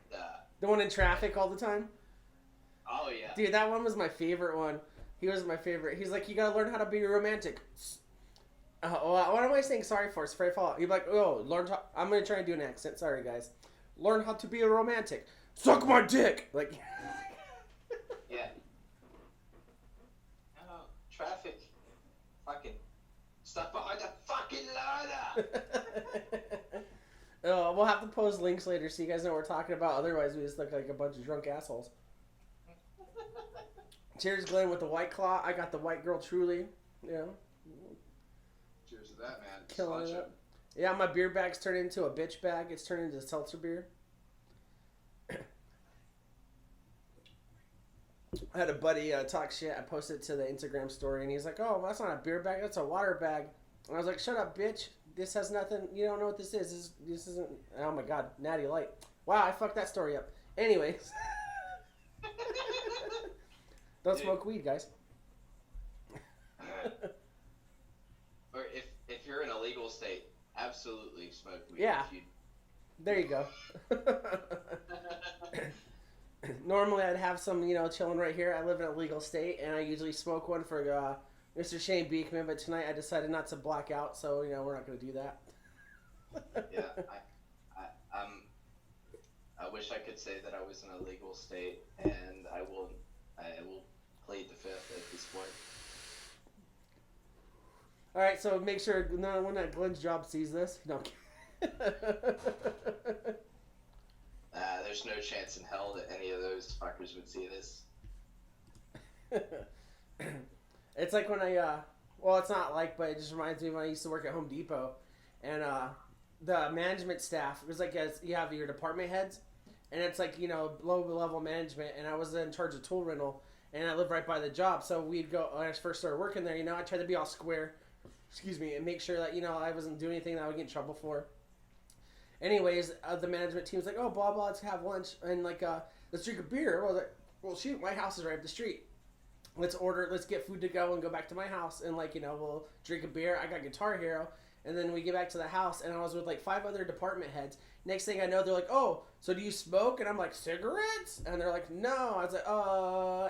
the one in traffic all the time. Oh yeah, dude, that one was my favorite one. He was my favorite. He's like, you gotta learn how to be romantic. What am I saying sorry for? It's very fault. He'd be like, I'm gonna try and do an accent. Sorry guys. Learn how to be a romantic. Suck my dick. Like. Yeah. No, traffic. Fucking. Stuck behind the fucking ladder! we'll have to post links later so you guys know what we're talking about. Otherwise, we just look like a bunch of drunk assholes. Cheers, Glenn, with the White Claw. I got the White Girl Truly. Yeah. Cheers to that, man. Killing it Sláinte. up. Yeah, my beer bag's turned into a bitch bag. It's turned into seltzer beer. I had a buddy talk shit. I posted it to the Instagram story, and he's like, "Oh, that's not a beer bag. That's a water bag." And I was like, "Shut up, bitch. This has nothing. You don't know what this is. This isn't. Oh my god, Natty Light. Wow, I fucked that story up. Anyways, don't smoke weed, guys. Or if you're in a legal state, absolutely smoke weed. Yeah. If you... There you go. Normally, I'd have some, chilling right here. I live in a legal state, and I usually smoke one for Mr. Shane Beekman. But tonight, I decided not to black out, so we're not going to do that. Yeah, I wish I could say that I was in a legal state, and I will plead the fifth at this point. All right, so make sure no one at Glenn's job sees this. No. There's no chance in hell that any of those fuckers would see this. It's like when well, it's not like, but it just reminds me when I used to work at Home Depot, and the management staff, it was like you have your department heads, and it's like low level management, and I was in charge of tool rental, and I lived right by the job, so we'd go when I first started working there. I tried to be all square, and make sure that I wasn't doing anything that I would get in trouble for. Anyways, the management team was like, "Oh, blah blah, let's have lunch and let's drink a beer." Well, well, shoot, my house is right up the street. Let's get food to go and go back to my house and we'll drink a beer. I got Guitar Hero, and then we get back to the house, and I was with 5 other department heads. Next thing I know, they're like, "Oh, so do you smoke?" And I'm like, "Cigarettes?" And they're like, "No." I was like,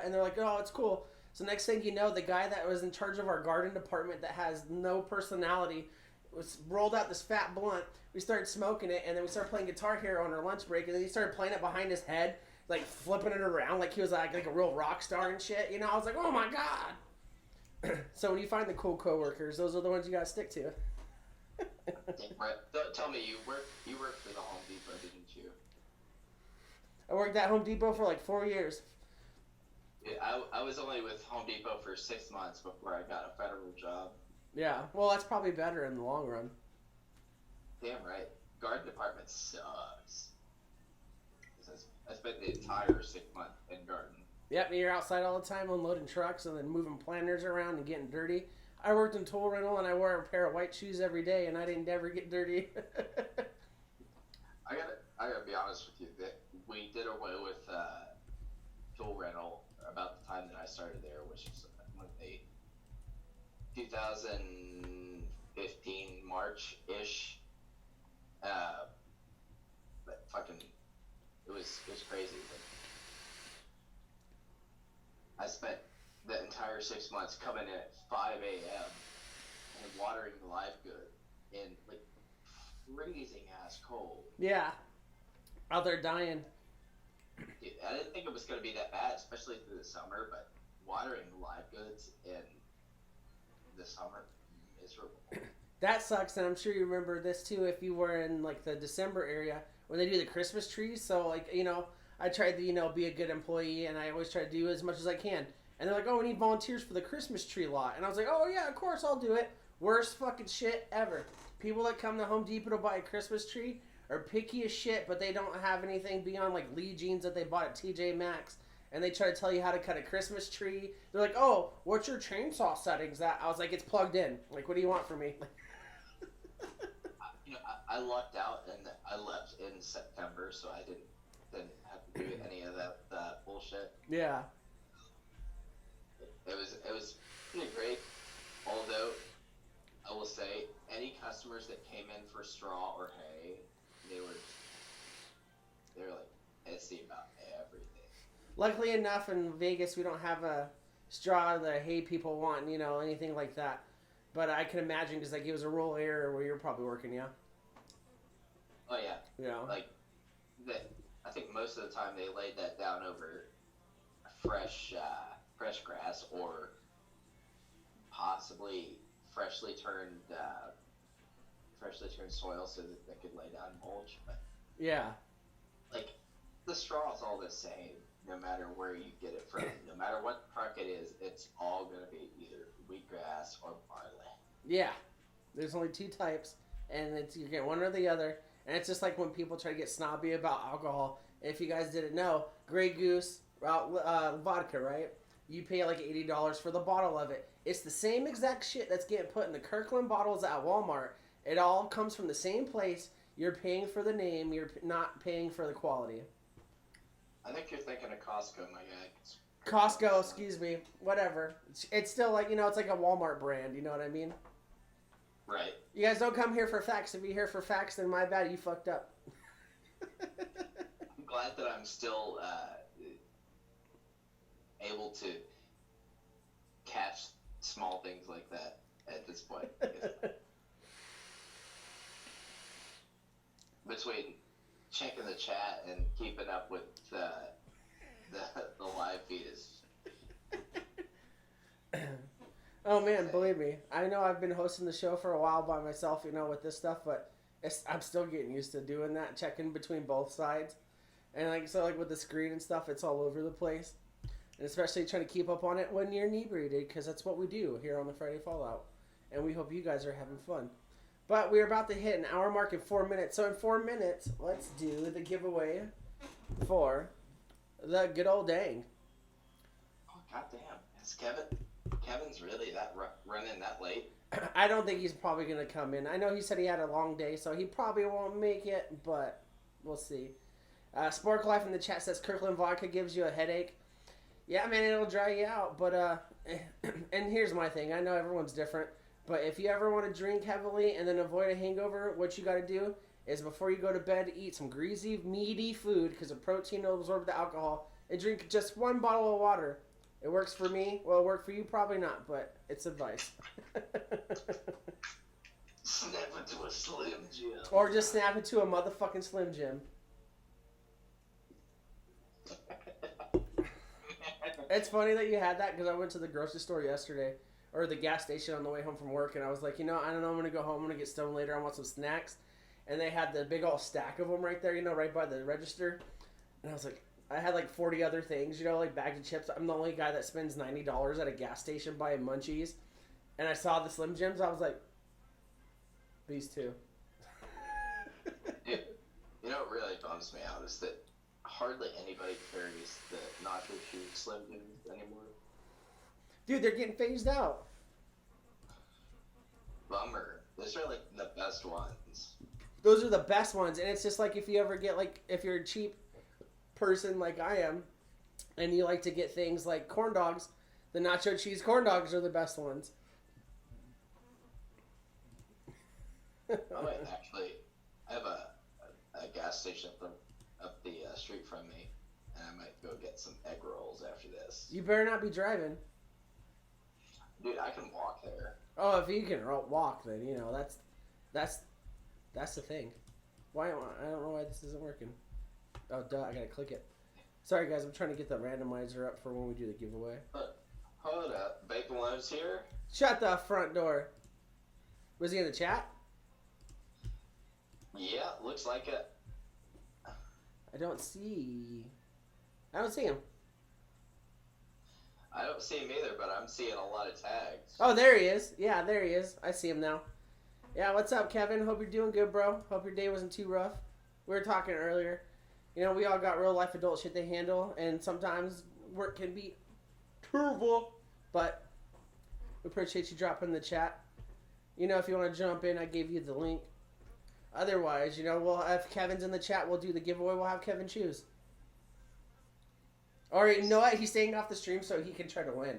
and they're like, "Oh, it's cool." So next thing you know, the guy that was in charge of our garden department that has no personality was rolled out this fat blunt. We started smoking it, and then we started playing Guitar Hero on our lunch break, and then he started playing it behind his head, flipping it around like he was like a real rock star and shit. I was like, "Oh my god!" So when you find the cool coworkers, those are the ones you gotta stick to. Right. Tell me, you worked for the Home Depot, didn't you? I worked at Home Depot for 4 years. Yeah, I was only with Home Depot for 6 months before I got a federal job. Yeah, well, that's probably better in the long run. Damn right. Garden department sucks. I spent the entire 6 months in garden. Yep, you're outside all the time unloading trucks and then moving planters around and getting dirty. I worked in tool rental and I wore a pair of white shoes every day and I didn't ever get dirty. I gotta be honest with you. That we did away with tool rental about the time that I started there, which was 2015 March-ish. But fucking, it was crazy. I spent the entire 6 months coming in at 5 a.m. and watering the live good in freezing ass cold. Yeah, out there dying. Dude, I didn't think it was going to be that bad, especially through the summer, but watering live goods in the summer, miserable. That sucks, and I'm sure you remember this too if you were in the December area when they do the Christmas trees. So I tried to be a good employee, and I always try to do as much as I can. And they're like, "Oh, we need volunteers for the Christmas tree lot," and I was like, "Oh yeah, of course I'll do it." Worst fucking shit ever. People that come to Home Depot to buy a Christmas tree are picky as shit, but they don't have anything beyond Lee jeans that they bought at TJ Maxx. And they try to tell you how to cut a Christmas tree. They're like, "Oh, what's your chainsaw settings?" That I was like, "It's plugged in. What do you want from me?" I lucked out and I left in September, so I didn't have to do any of that bullshit. Yeah. It was pretty great. Although I will say, any customers that came in for straw or hay, they were pissy about everything. Luckily enough, in Vegas, we don't have a straw the hay people want, anything like that. But I can imagine because it was a rural area where you're probably working, yeah. Oh yeah. Yeah. I think most of the time they laid that down over fresh grass or possibly freshly turned partially turned soil so that they could lay down mulch. But Yeah. like the straw is all the same, no matter where you get it from. No matter what truck it is, it's all gonna be either wheatgrass or barley. Yeah. There's only two types, and it's you get one or the other. And it's just like when people try to get snobby about alcohol. If you guys didn't know, Grey Goose vodka, right? You pay like $80 for the bottle of it. It's the same exact shit that's getting put in the Kirkland bottles at Walmart. It all comes from the same place. You're paying for the name. You're not paying for the quality. I think you're thinking of Costco, my guy. Costco, excuse me, whatever. It's still like, it's like a Walmart brand, you know what I mean? Right. You guys don't come here for facts. If you're here for facts, then my bad, you fucked up. I'm glad that I'm still able to catch small things like that at this point. Between checking the chat and keeping up with the live feed is. Oh man, believe me, I know I've been hosting the show for a while by myself, with this stuff, but I'm still getting used to doing that, checking between both sides, and like with the screen and stuff, it's all over the place, and especially trying to keep up on it when you're inebriated, because that's what we do here on the Friday Fallout, and we hope you guys are having fun. But we're about to hit an hour mark in 4 minutes, so in 4 minutes, let's do the giveaway for the good old dang. Oh goddamn! Is Kevin's really that running that late? I don't think he's probably going to come in. I know he said he had a long day, so he probably won't make it, but we'll see. Spork Life in the chat says Kirkland vodka gives you a headache. Yeah, man, it'll dry you out, but, and here's my thing. I know everyone's different, but if you ever want to drink heavily and then avoid a hangover, what you got to do is before you go to bed, eat some greasy, meaty food, because the protein will absorb the alcohol, and drink just 1 bottle of water. It works for me. Well, it worked for you? Probably not, but it's advice. Snap into a Slim Jim. Or just snap into a motherfucking Slim Jim. It's funny that you had that because I went to the grocery store yesterday, or the gas station on the way home from work, and I was like, I don't know, I'm going to go home, I'm going to get stoned later, I want some snacks. And they had the big old stack of them right there, right by the register. And I was like, I had like 40 other things, like bags of chips. I'm the only guy that spends $90 at a gas station buying munchies. And I saw the Slim Jims. I was like, these two. Dude, what really bums me out is that hardly anybody carries the Nacho Cheese Slim Jims anymore. Dude, they're getting phased out. Bummer. Those are like the best ones. Those are the best ones. And it's just like if you ever get if you're a cheap person like I am, and you like to get things like corn dogs, the nacho cheese corn dogs are the best ones. I might actually, I have a gas station up the street from me, and I might go get some egg rolls after this. You better not be driving. Dude, I can walk there. Oh, if you can walk, then that's the thing. Why? I don't know why this isn't working. Oh, duh, I gotta click it. Sorry, guys, I'm trying to get the randomizer up for when we do the giveaway. Hold up. Bacon Love's here? Shut the front door. Was he in the chat? Yeah, looks like it. I don't see him. I don't see him either, but I'm seeing a lot of tags. Oh, there he is. Yeah, there he is. I see him now. Yeah, what's up, Kevin? Hope you're doing good, bro. Hope your day wasn't too rough. We were talking earlier. We all got real life adult shit to handle, and sometimes work can be terrible. But we appreciate you dropping in the chat. If you want to jump in, I gave you the link. Otherwise, if Kevin's in the chat, we'll do the giveaway. We'll have Kevin choose. Or, you know what? He's staying off the stream so he can try to win.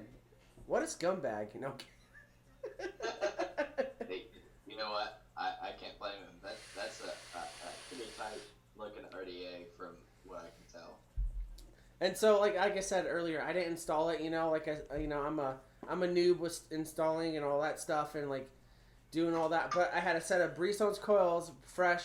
What a scumbag, Hey, you know what? I can't blame him. That's a pretty tight looking RDA from what I can tell. And so, like I said earlier, I didn't install it. I'm a noob with installing and all that stuff and doing all that. But I had a set of Breestone's coils, fresh,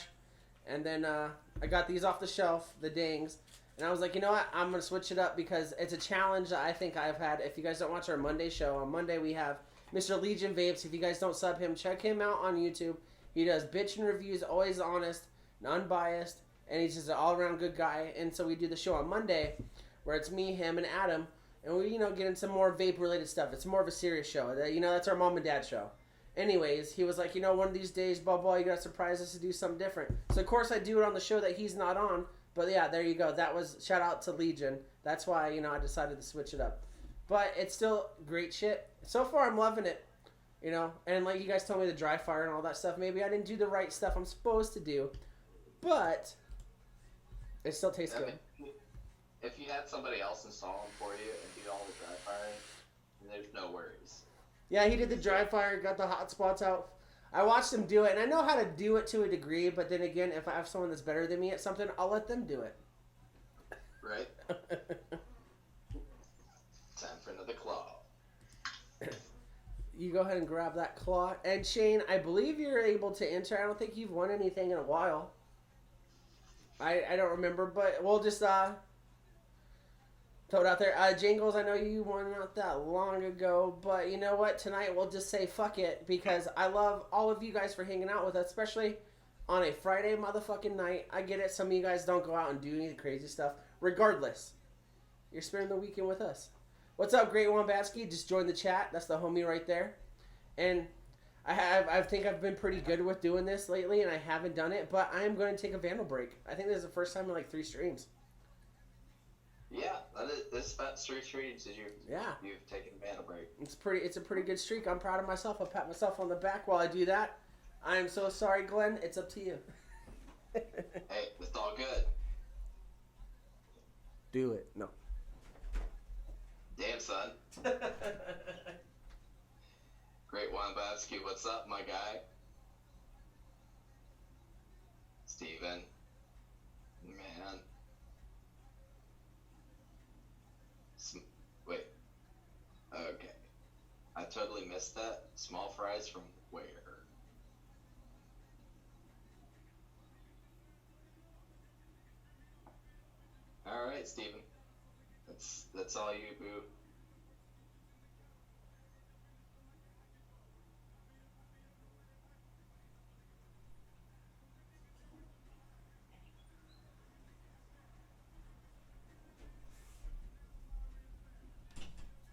and then I got these off the shelf, the Dangs. And I was like, you know what? I'm going to switch it up because it's a challenge that I think I've had. If you guys don't watch our Monday show, on Monday we have Mr. Legion Vapes. If you guys don't sub him, check him out on YouTube. He does bitching reviews, always honest and unbiased, and he's just an all-around good guy. And so we do the show on Monday, where it's me, him, and Adam, and we, get into some more vape-related stuff. It's more of a serious show. That's our mom and dad show. Anyways, he was like, one of these days, blah, blah, you got to surprise us to do something different. So, of course, I do it on the show that he's not on. But, yeah, there you go. That was, shout out to Legion. That's why, I decided to switch it up. But it's still great shit. So far, I'm loving it. And like you guys told me, the dry fire and all that stuff, maybe I didn't do the right stuff I'm supposed to do. But it still tastes good. If you had somebody else install them for you and do all the dry firing, there's no worries. Yeah, he did the dry fire, got the hot spots out. I watched him do it, and I know how to do it to a degree, but then again, if I have someone that's better than me at something, I'll let them do it. Right? Time for another claw. You go ahead and grab that claw. And Shane, I believe you're able to enter. I don't think you've won anything in a while. I don't remember, but we'll just throw it out there. Jingles, I know you won not that long ago, but you know what? Tonight we'll just say fuck it, because I love all of you guys for hanging out with us, especially on a Friday motherfucking night. I get it. Some of you guys don't go out and do any of the crazy stuff. Regardless, you're spending the weekend with us. What's up, Great Wombatsky? Just join the chat. That's the homie right there. And I think I've been pretty good with doing this lately, and I haven't done it, but I am going to take a Vandal break. I think this is the first time in like 3 streams. Yeah, this is about 3 streams that you've taken a Vandal break. It's a pretty good streak. I'm proud of myself. I'll pat myself on the back while I do that. I am so sorry, Glenn. It's up to you. Hey, it's all good. Do it. No. Damn, son. Great Wombatsky, what's up, my guy? Steven. Man. Wait. Okay. I totally missed that. Small fries from where? Alright, Steven. That's all you, boo.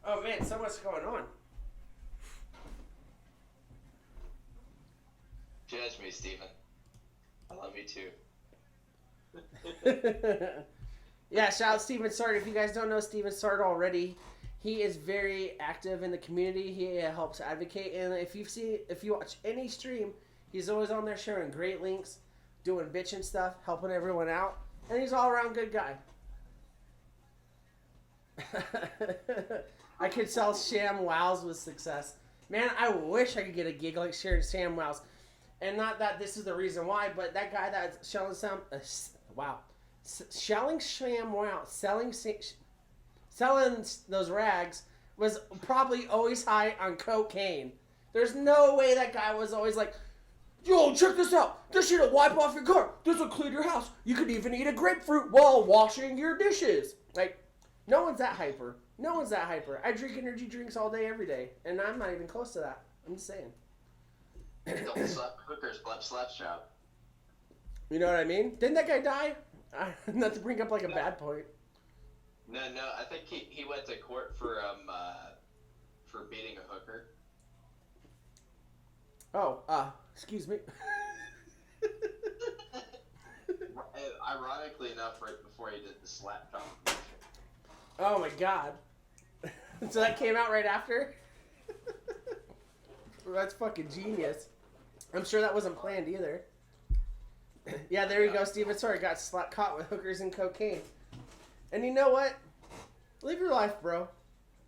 Oh man, so much going on. Judge me, Steven. I love you too. Yeah, shout out Steven Sard. If you guys don't know Steven Sard already, he is very active in the community. He helps advocate, and if you watch any stream, he's always on there sharing great links, doing bitchin' stuff, helping everyone out, and he's all around good guy. I could sell Sham Wows with success. Man, I wish I could get a gig like Sham Wows. And not that this is the reason why, but that guy that's selling selling Sham Wow, selling those rags was probably always high on cocaine. There's no way that guy was always like, yo, check this out. This shit'll wipe off your car. This will clean your house. You could even eat a grapefruit while washing your dishes. Like, no one's that hyper. No one's that hyper. I drink energy drinks all day, every day, and I'm not even close to that. I'm just saying. Don't slap hookers, slap shop. You know what I mean? Didn't that guy die? Not to bring up like a bad point. No, I think he went to court for beating a hooker. Oh, excuse me. Ironically enough, right before he did the slap competition. Oh my god. So that came out right after? That's fucking genius. I'm sure that wasn't planned either. Yeah, there you go, Steven. Sorry, got caught with hookers and cocaine. And you know what? Live your life, bro.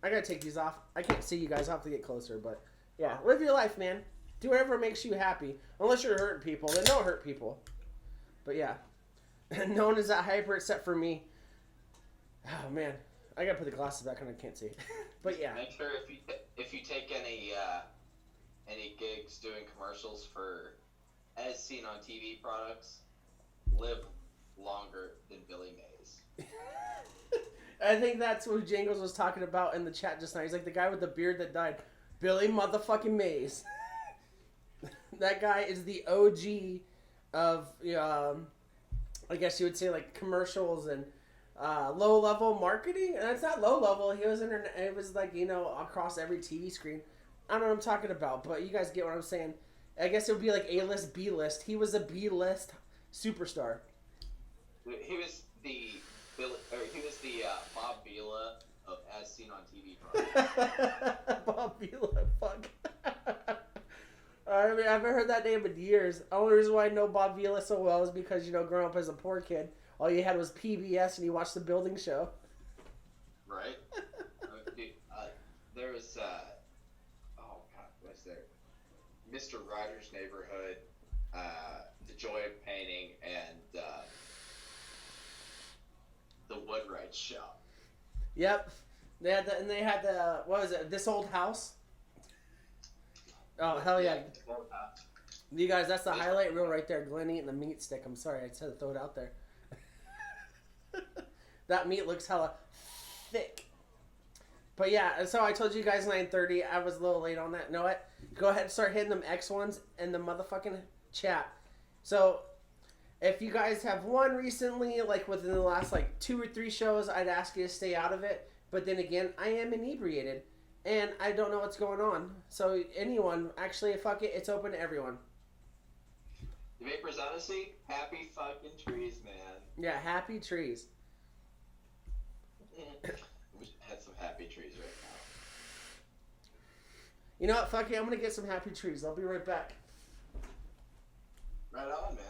I gotta take these off. I can't see you guys. I'll have to get closer, but yeah, live your life, man. Do whatever makes you happy. Unless you're hurting people, then don't hurt people. But yeah, no one is that hyper except for me. Oh man, I gotta put the glasses back on. I can't see. But yeah. Make sure if you take any gigs doing commercials for as seen on TV products, live longer than Billy Mays. I think that's what Jangles was talking about in the chat just now. He's like the guy with the beard that died. Billy motherfucking Mays. That guy is the OG of, I guess you would say, like, commercials and low level marketing. And it's not low level. He was it was like, across every TV screen. I don't know what I'm talking about, but you guys get what I'm saying. I guess it would be like A-list, B-list. He was a B-list superstar. He was the Bob Vila of As Seen on TV. Bob Vila, fuck. I mean, I haven't heard that name in years. The only reason why I know Bob Vila so well is because, growing up as a poor kid, all you had was PBS and you watched The Building Show. Right? Dude, there was, what's there? Mr. Rogers' Neighborhood, The Joy of Painting, and The Woodwright Shop. Yep. They had the, what was it, This Old House? Oh, hell yeah. You guys, that's the highlight reel right there. Glenn eating the meat stick. I'm sorry, I said to throw it out there. That meat looks hella thick. But yeah, so I told you guys 9:30. I was a little late on that. You know what? Go ahead and start hitting them X ones in the motherfucking chat. So, if you guys have won recently, like within the last 2 or 3 shows, I'd ask you to stay out of it. But then again, I am inebriated. And I don't know what's going on. So anyone, actually, fuck it, it's open to everyone. The Vapors Odyssey, happy fucking trees, man. Yeah, happy trees. We had some happy trees right now. You know what, fuck it, I'm gonna get some happy trees. I'll be right back. Right on, man.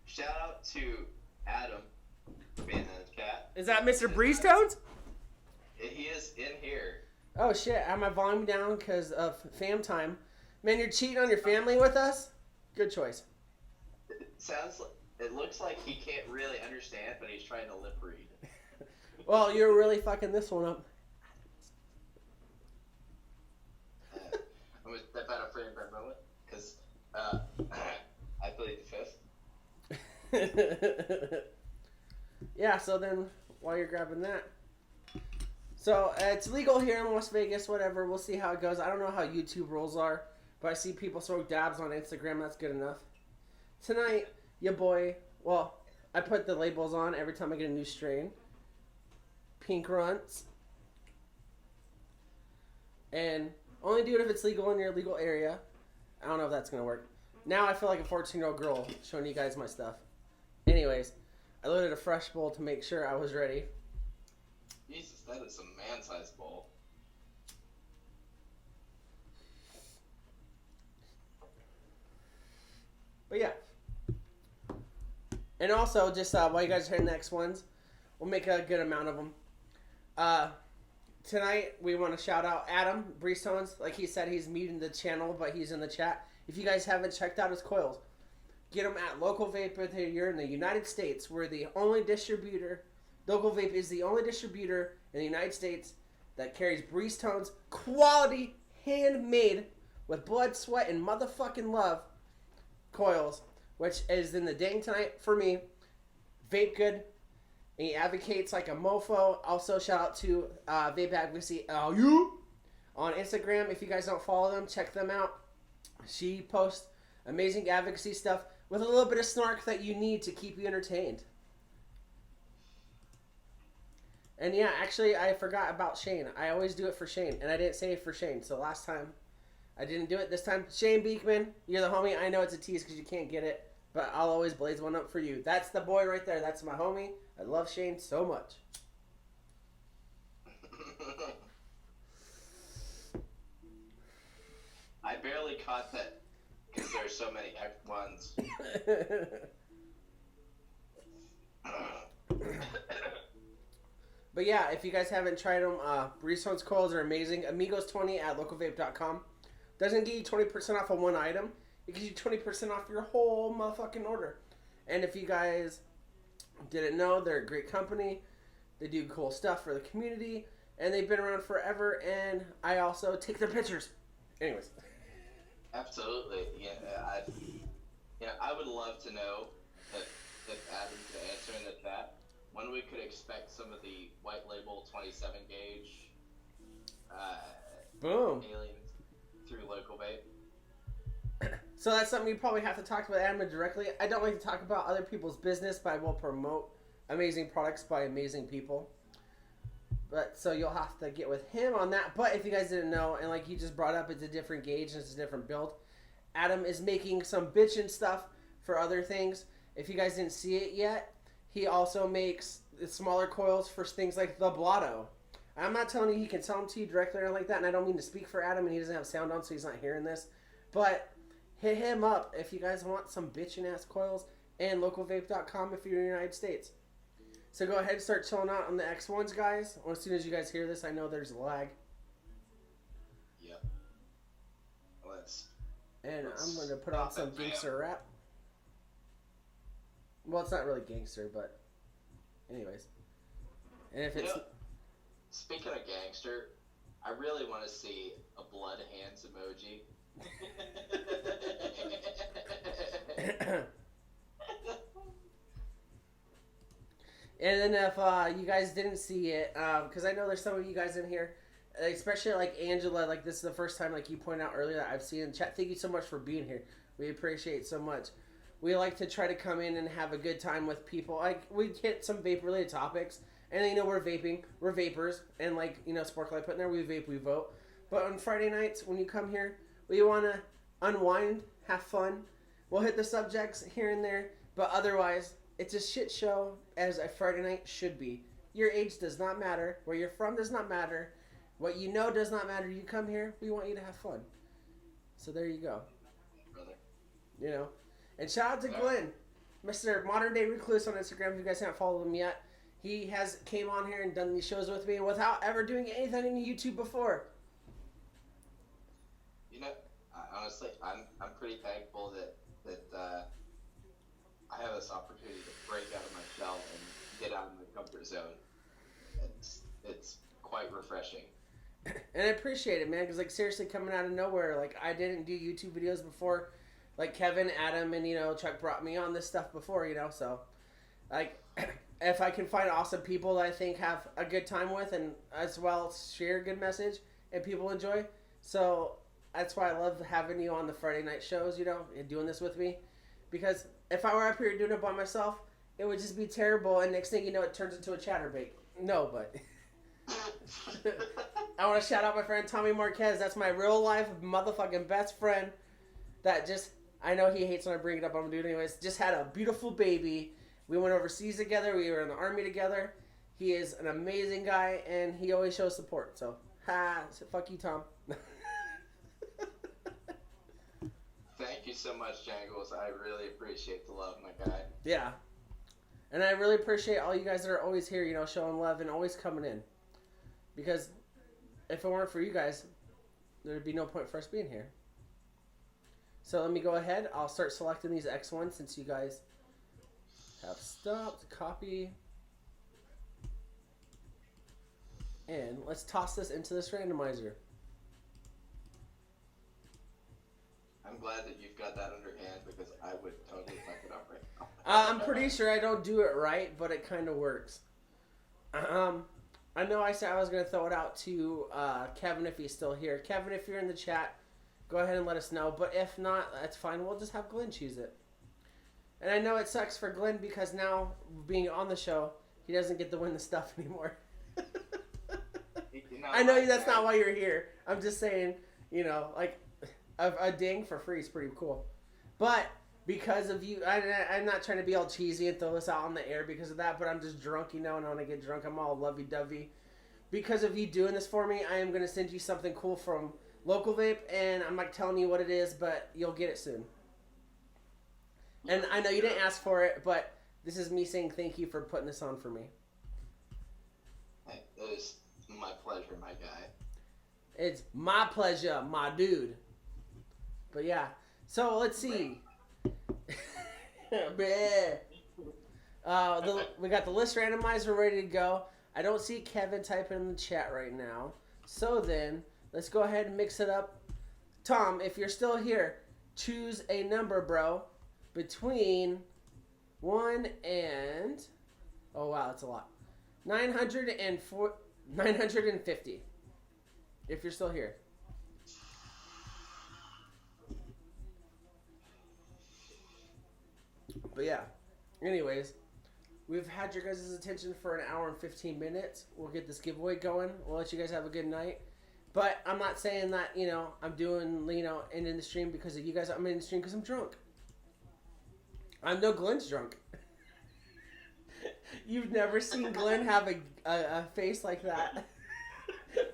Shout out to Adam, being in the chat. Is that Mr. Breezetones? He is in here. Oh shit, I have my volume down because of fam time. Man, you're cheating on your family with us? Good choice. It looks like he can't really understand, but he's trying to lip read. Well, you're really fucking this one up. I'm going to step out of frame for a moment, because I plead the fifth. Yeah, so then while you're grabbing that, so it's legal here in Las Vegas, whatever, we'll see how it goes. I don't know how YouTube rules are, but I see people throw dabs on Instagram. That's good enough. Tonight, your boy, well, I put the labels on every time I get a new strain. Pink Runts, and only do it if it's legal in your legal area. I don't know if that's gonna work. Now I feel like a 14-year-old girl showing you guys my stuff. Anyways, I loaded a fresh bowl to make sure I was ready. Jesus, that is some man-sized bowl. But yeah. And also, just while you guys are hearing the next ones, we'll make a good amount of them. Tonight, we want to shout out Adam Breezetones. Like he said, he's muted the channel, but he's in the chat. If you guys haven't checked out his coils, get them at Local Vape if you're in the United States. We're the only distributor. Local Vape is the only distributor in the United States that carries Breezetones quality, handmade, with blood, sweat, and motherfucking love coils, which is in the dang tonight for me. Vape Good. And he advocates like a mofo. Also, shout out to Vape Advocacy LU on Instagram. If you guys don't follow them, check them out. She posts amazing advocacy stuff with a little bit of snark that you need to keep you entertained. And yeah, actually, I forgot about Shane. I always do it for Shane, and I didn't say it for Shane. So last time, I didn't do it. This time, Shane Beekman, you're the homie. I know it's a tease because you can't get it, but I'll always blaze one up for you. That's the boy right there. That's my homie. I love Shane so much. I barely caught that because there's so many X1s. But yeah, if you guys haven't tried them, Breezetones coils are amazing. Amigos20 at localvape.com. Doesn't get you 20% off of one item. It gives you 20% off your whole motherfucking order. And if you guys didn't know, they're a great company. They do cool stuff for the community. and they've been around forever, and I also take their pictures. Anyways. Absolutely. I would love to know if Adam could answer in the chat when we could expect some of the white label 27 gauge Boom. aliens through local vape. So that's something you probably have to talk to Adam directly. I don't like to talk about other people's business, but I will promote amazing products by amazing people. But so you'll have to get with him on that. But if you guys didn't know, and like you just brought up, it's a different gauge and it's a different build. Adam is making some bitchin' stuff for other things. If you guys didn't see it yet, he also makes the smaller coils for things like the Blotto. I'm not telling you he can tell them to you directly or anything like that, and I don't mean to speak for Adam, and he doesn't have sound on, so he's not hearing this. But hit him up if you guys want some bitchin' ass coils, and localvape.com if you're in the United States. So go ahead and start chilling out on the X1s, guys. As soon as you guys hear this, I know there's a lag. Yep. And I'm going to put on some gangster rap. Well, it's not really gangster, but anyways. And if it's... Speaking of gangster, I really want to see a blood hands emoji. And then if you guys didn't see it, because I know there's some of you guys in here, especially like Angela, like this is the first time, like you pointed out earlier, that I've seen in chat. Thank you so much for being here. We appreciate it so much. We like to try to come in and have a good time with people. Like we hit some vape related topics, and you know we're vaping, we're vapors, and like you know Sparklight put in there, we vape, we vote. But on Friday nights when you come here, we want to unwind, have fun. We'll hit the subjects here and there, but otherwise it's a shit show as a Friday night should be. Your age does not matter. Where you're from does not matter. What you know does not matter. You come here, we want you to have fun. So there you go. Brother. You know. And shout out to Glenn, Mr. Modern Day Recluse on Instagram. If you guys haven't followed him yet, he has came on here and done these shows with me without ever doing anything in YouTube before. You know, honestly, I'm pretty thankful that I have this opportunity to break out of my shell and get out of my comfort zone. It's quite refreshing. And I appreciate it, man, because like seriously, coming out of nowhere, like I didn't do YouTube videos before. Like Kevin, Adam, and you know Chuck brought me on this stuff before, you know. So, like, if I can find awesome people that I think have a good time with, and as well share a good message and people enjoy, so that's why I love having you on the Friday night shows, you know, and doing this with me. Because if I were up here doing it by myself, it would just be terrible, and next thing you know, it turns into a chatterbait. No, but I want to shout out my friend Tommy Marquez. That's my real life motherfucking best friend. That just, I know he hates when I bring it up. I'm gonna do it anyways. Just had a beautiful baby. We went overseas together. We were in the army together. He is an amazing guy, and he always shows support. So, so fuck you, Tom. Thank you so much, Jangles. I really appreciate the love, my guy. Yeah. And I really appreciate all you guys that are always here, you know, showing love and always coming in. Because if it weren't for you guys, there'd be no point for us being here. So let me go ahead. I'll start selecting these X1s since you guys have stopped. Copy. And let's toss this into this randomizer. I'm glad that you've got that underhand because I would totally fuck it up right now. I'm pretty sure I don't do it right, but it kind of works. I know I said I was going to throw it out to Kevin if he's still here. Kevin, if you're in the chat, go ahead and let us know. But if not, that's fine. We'll just have Glenn choose it. And I know it sucks for Glenn because now, being on the show, he doesn't get to win the stuff anymore. I know that's not why you're here. I'm just saying, you know, like, a ding for free is pretty cool. But because of you, I'm not trying to be all cheesy and throw this out on the air because of that, but I'm just drunk, you know, and when I get drunk, I'm all lovey-dovey. Because of you doing this for me, I am going to send you something cool from Local Vape, and I'm not telling you what it is, but you'll get it soon. And I know you didn't ask for it, but this is me saying thank you for putting this on for me. Hey, it is my pleasure, my guy. It's my pleasure, my dude. But yeah, so let's see. We got the list randomizer ready to go. I don't see Kevin typing in the chat right now. So then, let's go ahead and mix it up. Tom, if you're still here, choose a number, bro, between 1 and... Oh, wow, that's a lot. 950. If you're still here. But yeah. Anyways, we've had your guys' attention for an hour and 15 minutes. We'll get this giveaway going. We'll let you guys have a good night. But I'm not saying that, I'm doing, ending the stream because of you guys. I'm in the stream because I'm drunk. I know Glenn's drunk. You've never seen Glenn have a face like that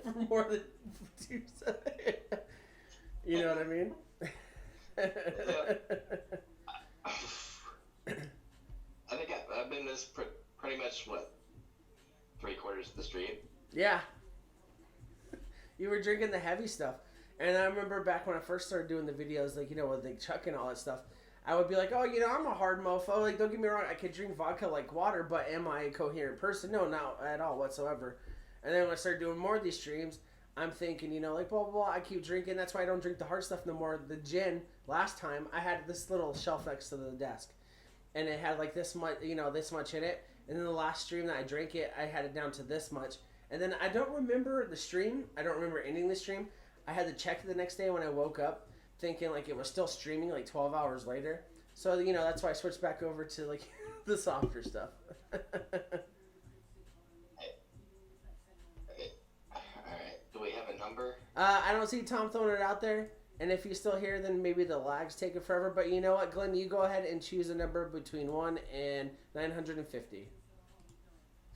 for more than 2 seconds. You know what I mean? I think I've been this pretty much, 3/4 of the stream? Yeah. You were drinking the heavy stuff. And I remember back when I first started doing the videos, with Chuck and all that stuff, I would be like, oh, I'm a hard mofo. Like, don't get me wrong, I could drink vodka like water, but am I a coherent person? No, not at all whatsoever. And then when I started doing more of these streams, I'm thinking, blah, blah, blah, I keep drinking. That's why I don't drink the hard stuff no more. The gin, last time, I had this little shelf next to the desk. And it had like this much, this much in it. And then the last stream that I drank it, I had it down to this much. And then I don't remember the stream. I don't remember ending the stream. I had to check the next day when I woke up, thinking like it was still streaming like 12 hours later. So, that's why I switched back over to like the softer stuff. Okay. Alright. Do we have a number? I don't see Tom throwing it out there. And if he's still here, then maybe the lag's taking forever. But you know what, Glenn? You go ahead and choose a number between 1 and 950.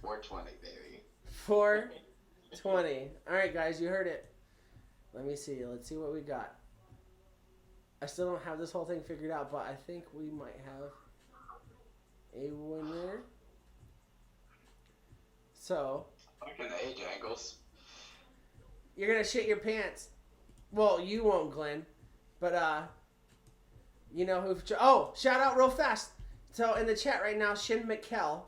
420, baby. 420. All right, guys, you heard it. Let me see. Let's see what we got. I still don't have this whole thing figured out, but I think we might have a winner. So, Fucking age angles. you're going to shit your pants. Well, you won't, Glenn. But, you know who... Oh, shout out real fast. So, in the chat right now, Shin McKell.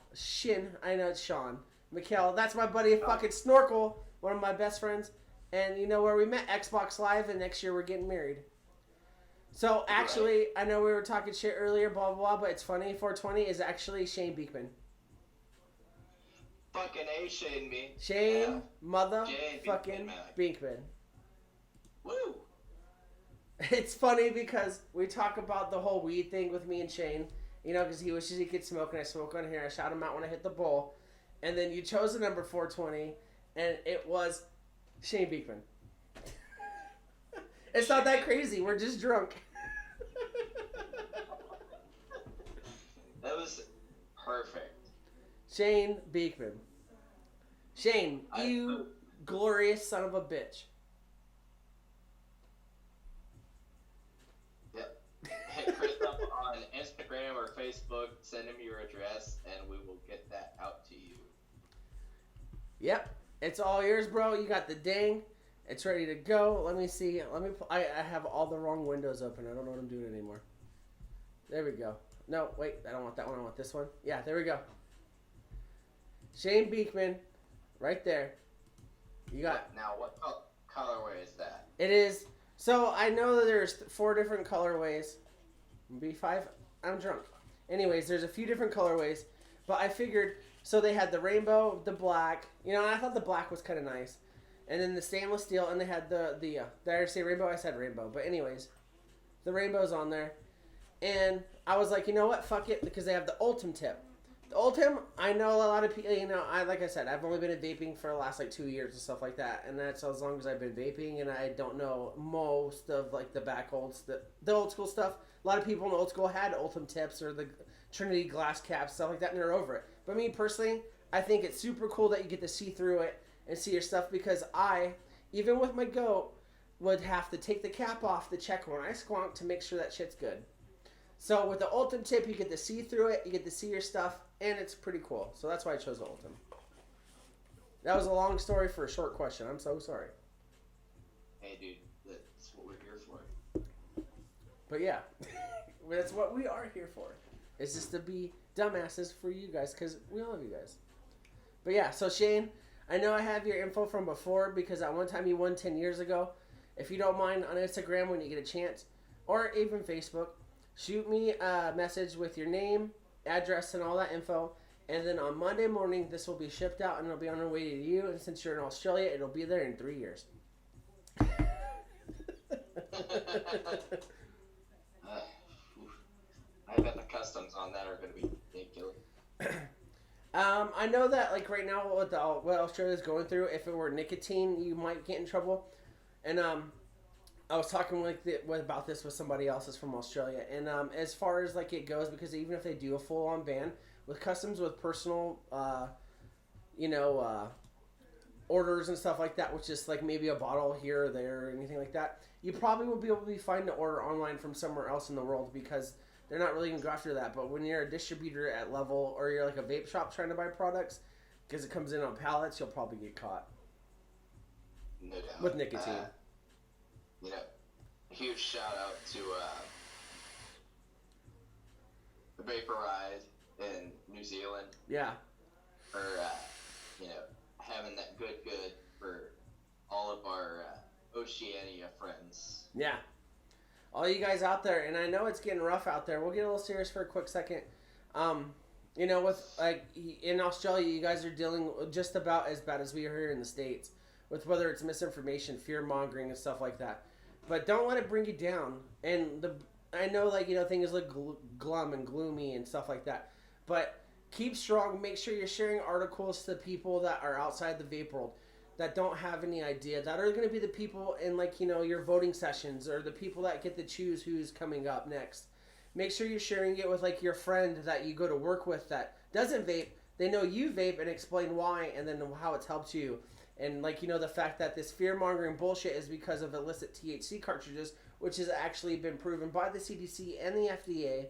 I know it's Sean. McKell, that's my buddy fucking Snorkel. One of my best friends. And you know where we met? Xbox Live, and next year we're getting married. So, actually, I know we were talking shit earlier, blah, blah, blah, but it's funny. 420 is actually Shane Beekman. Fucking A, Shane me. Shane Jane fucking Beekman. Woo! It's funny because we talk about the whole weed thing with me and Shane, because he wishes he could smoke, and I smoke on here. I shout him out when I hit the bowl. And then you chose the number 420, and it was Shane Beekman. It's not that crazy. We're just drunk. That was perfect. Shane Beekman. Shane, you glorious son of a bitch. Yep. Hit Chris up on Instagram or Facebook, send him your address, and we will get that out to you. Yep. It's all yours, bro. You got the ding. It's ready to go. Let me see. I have all the wrong windows open. I don't know what I'm doing anymore. There we go. No, wait. I don't want that one. I want this one. Yeah, there we go. Shane Beekman. Right there. You got... Now, what colorway is that? It is... So, I know that there's 4 different colorways. B5? I'm drunk. Anyways, there's a few different colorways. But I figured... So, they had the rainbow, the black. And I thought the black was kind of nice. And then the stainless steel, and they had the did I say rainbow? I said rainbow. But anyways, the rainbow's on there. And I was like, you know what? Fuck it. Because they have the Ultim tip. The Ultim, I know a lot of people, like I said, I've only been vaping for the last 2 years and stuff like that. And that's as long as I've been vaping. And I don't know most of the back olds, the old school stuff. A lot of people in the old school had Ultim tips or the Trinity glass caps, stuff like that, and they're over it. But me personally, I think it's super cool that you get to see through it and see your stuff, because I, even with my goat, would have to take the cap off to check when I squonk to make sure that shit's good. So with the Ultim tip, you get to see through it, you get to see your stuff, and it's pretty cool. So that's why I chose the Ultim. That was a long story for a short question. I'm so sorry. Hey, dude, that's what we're here for. But yeah, that's what we are here for. Is just to be dumbasses for you guys, because we love you guys. But yeah, so Shane, I know I have your info from before because at one time you won 10 years ago. If you don't mind, on Instagram when you get a chance, or even Facebook, shoot me a message with your name, address, and all that info. And then on Monday morning, this will be shipped out and it'll be on the way to you. And since you're in Australia, it'll be there in 3 years. I bet the customs on that are going to be ridiculous. I know that like right now what Australia's going through, if it were nicotine, you might get in trouble. And I was talking about this with somebody else that's from Australia. And as far as like it goes, because even if they do a full on ban with customs with personal, orders and stuff like that, which is like maybe a bottle here or there or anything like that, you probably will be able to be fine to order online from somewhere else in the world because they're not really going to go after that. But when you're a distributor at level or you're like a vape shop trying to buy products, because it comes in on pallets, you'll probably get caught. No doubt. With nicotine. A huge shout out to the Vaporide in New Zealand Yeah. for, having that good for all of our Oceania friends. Yeah. All you guys out there, and I know it's getting rough out there. We'll get a little serious for a quick second. With like in Australia, you guys are dealing just about as bad as we are here in the States with whether it's misinformation, fear mongering, and stuff like that. But don't let it bring you down. And I know things look glum and gloomy and stuff like that, but keep strong. Make sure you're sharing articles to people that are outside the vape world that don't have any idea, that are going to be the people in your voting sessions or the people that get to choose who's coming up next. Make sure you're sharing it with your friend that you go to work with that doesn't vape. They know you vape and explain why and then how it's helped you. And the fact that this fear-mongering bullshit is because of illicit THC cartridges, which has actually been proven by the CDC and the FDA.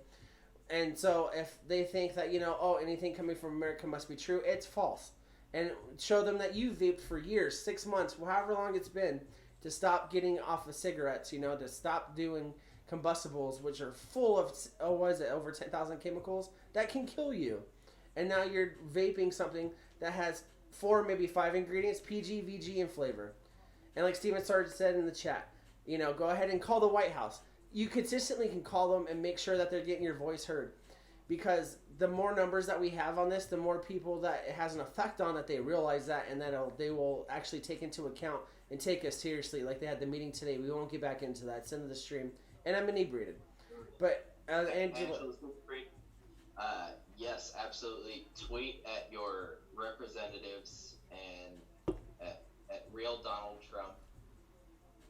And so if they think that, anything coming from America must be true, it's false. And show them that you vaped for years, 6 months, however long it's been, to stop getting off of cigarettes, to stop doing combustibles, which are full of, over 10,000 chemicals that can kill you. And now you're vaping something that has 4, maybe 5 ingredients, PG, VG, and flavor. And like Steven Sarge said in the chat, go ahead and call the White House. You consistently can call them and make sure that they're getting your voice heard. Because the more numbers that we have on this, the more people that it has an effect on, that they realize that, and that they will actually take into account and take us seriously. Like they had the meeting today. We won't get back into that. It's into the stream. And I'm inebriated. But Angela... Yes, absolutely. Tweet at your representatives and at real Donald Trump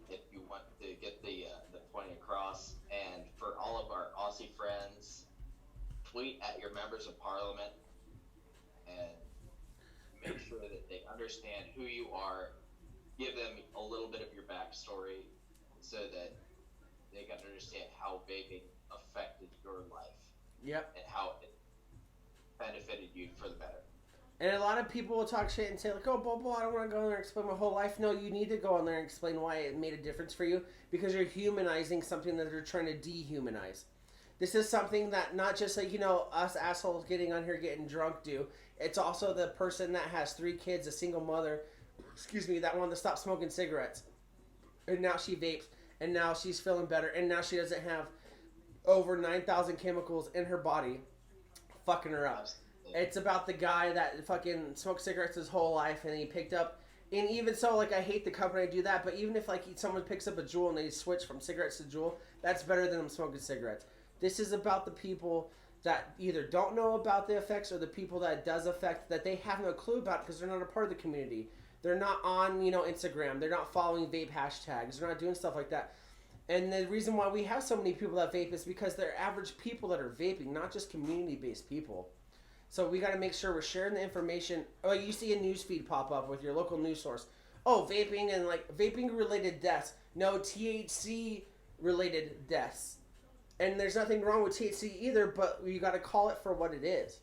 if you want to get the point across. And for all of our Aussie friends, tweet at your members of parliament and make sure that they understand who you are. Give them a little bit of your backstory so that they can understand how vaping affected your life. Yep. And how it benefited you for the better. And a lot of people will talk shit and say oh, Bobo, I don't want to go in there and explain my whole life. No, you need to go in there and explain why it made a difference for you, because you're humanizing something that they're trying to dehumanize. This is something that not just us assholes getting on here getting drunk do. It's also the person that has 3 kids, a single mother, that wanted to stop smoking cigarettes. And now she vapes, and now she's feeling better, and now she doesn't have over 9,000 chemicals in her body fucking her up. It's about the guy that fucking smoked cigarettes his whole life, and he picked up, and even so, I hate the company to do that, but even if someone picks up a Juul and they switch from cigarettes to Juul, that's better than them smoking cigarettes. This is about the people that either don't know about the effects, or the people that it does affect that they have no clue about because they're not a part of the community. They're not on Instagram. They're not following vape hashtags. They're not doing stuff like that. And the reason why we have so many people that vape is because they're average people that are vaping, not just community-based people. So we got to make sure we're sharing the information. You see a news feed pop up with your local news source. Oh, vaping and vaping-related deaths. No, THC-related deaths. And there's nothing wrong with THC either, but you got to call it for what it is.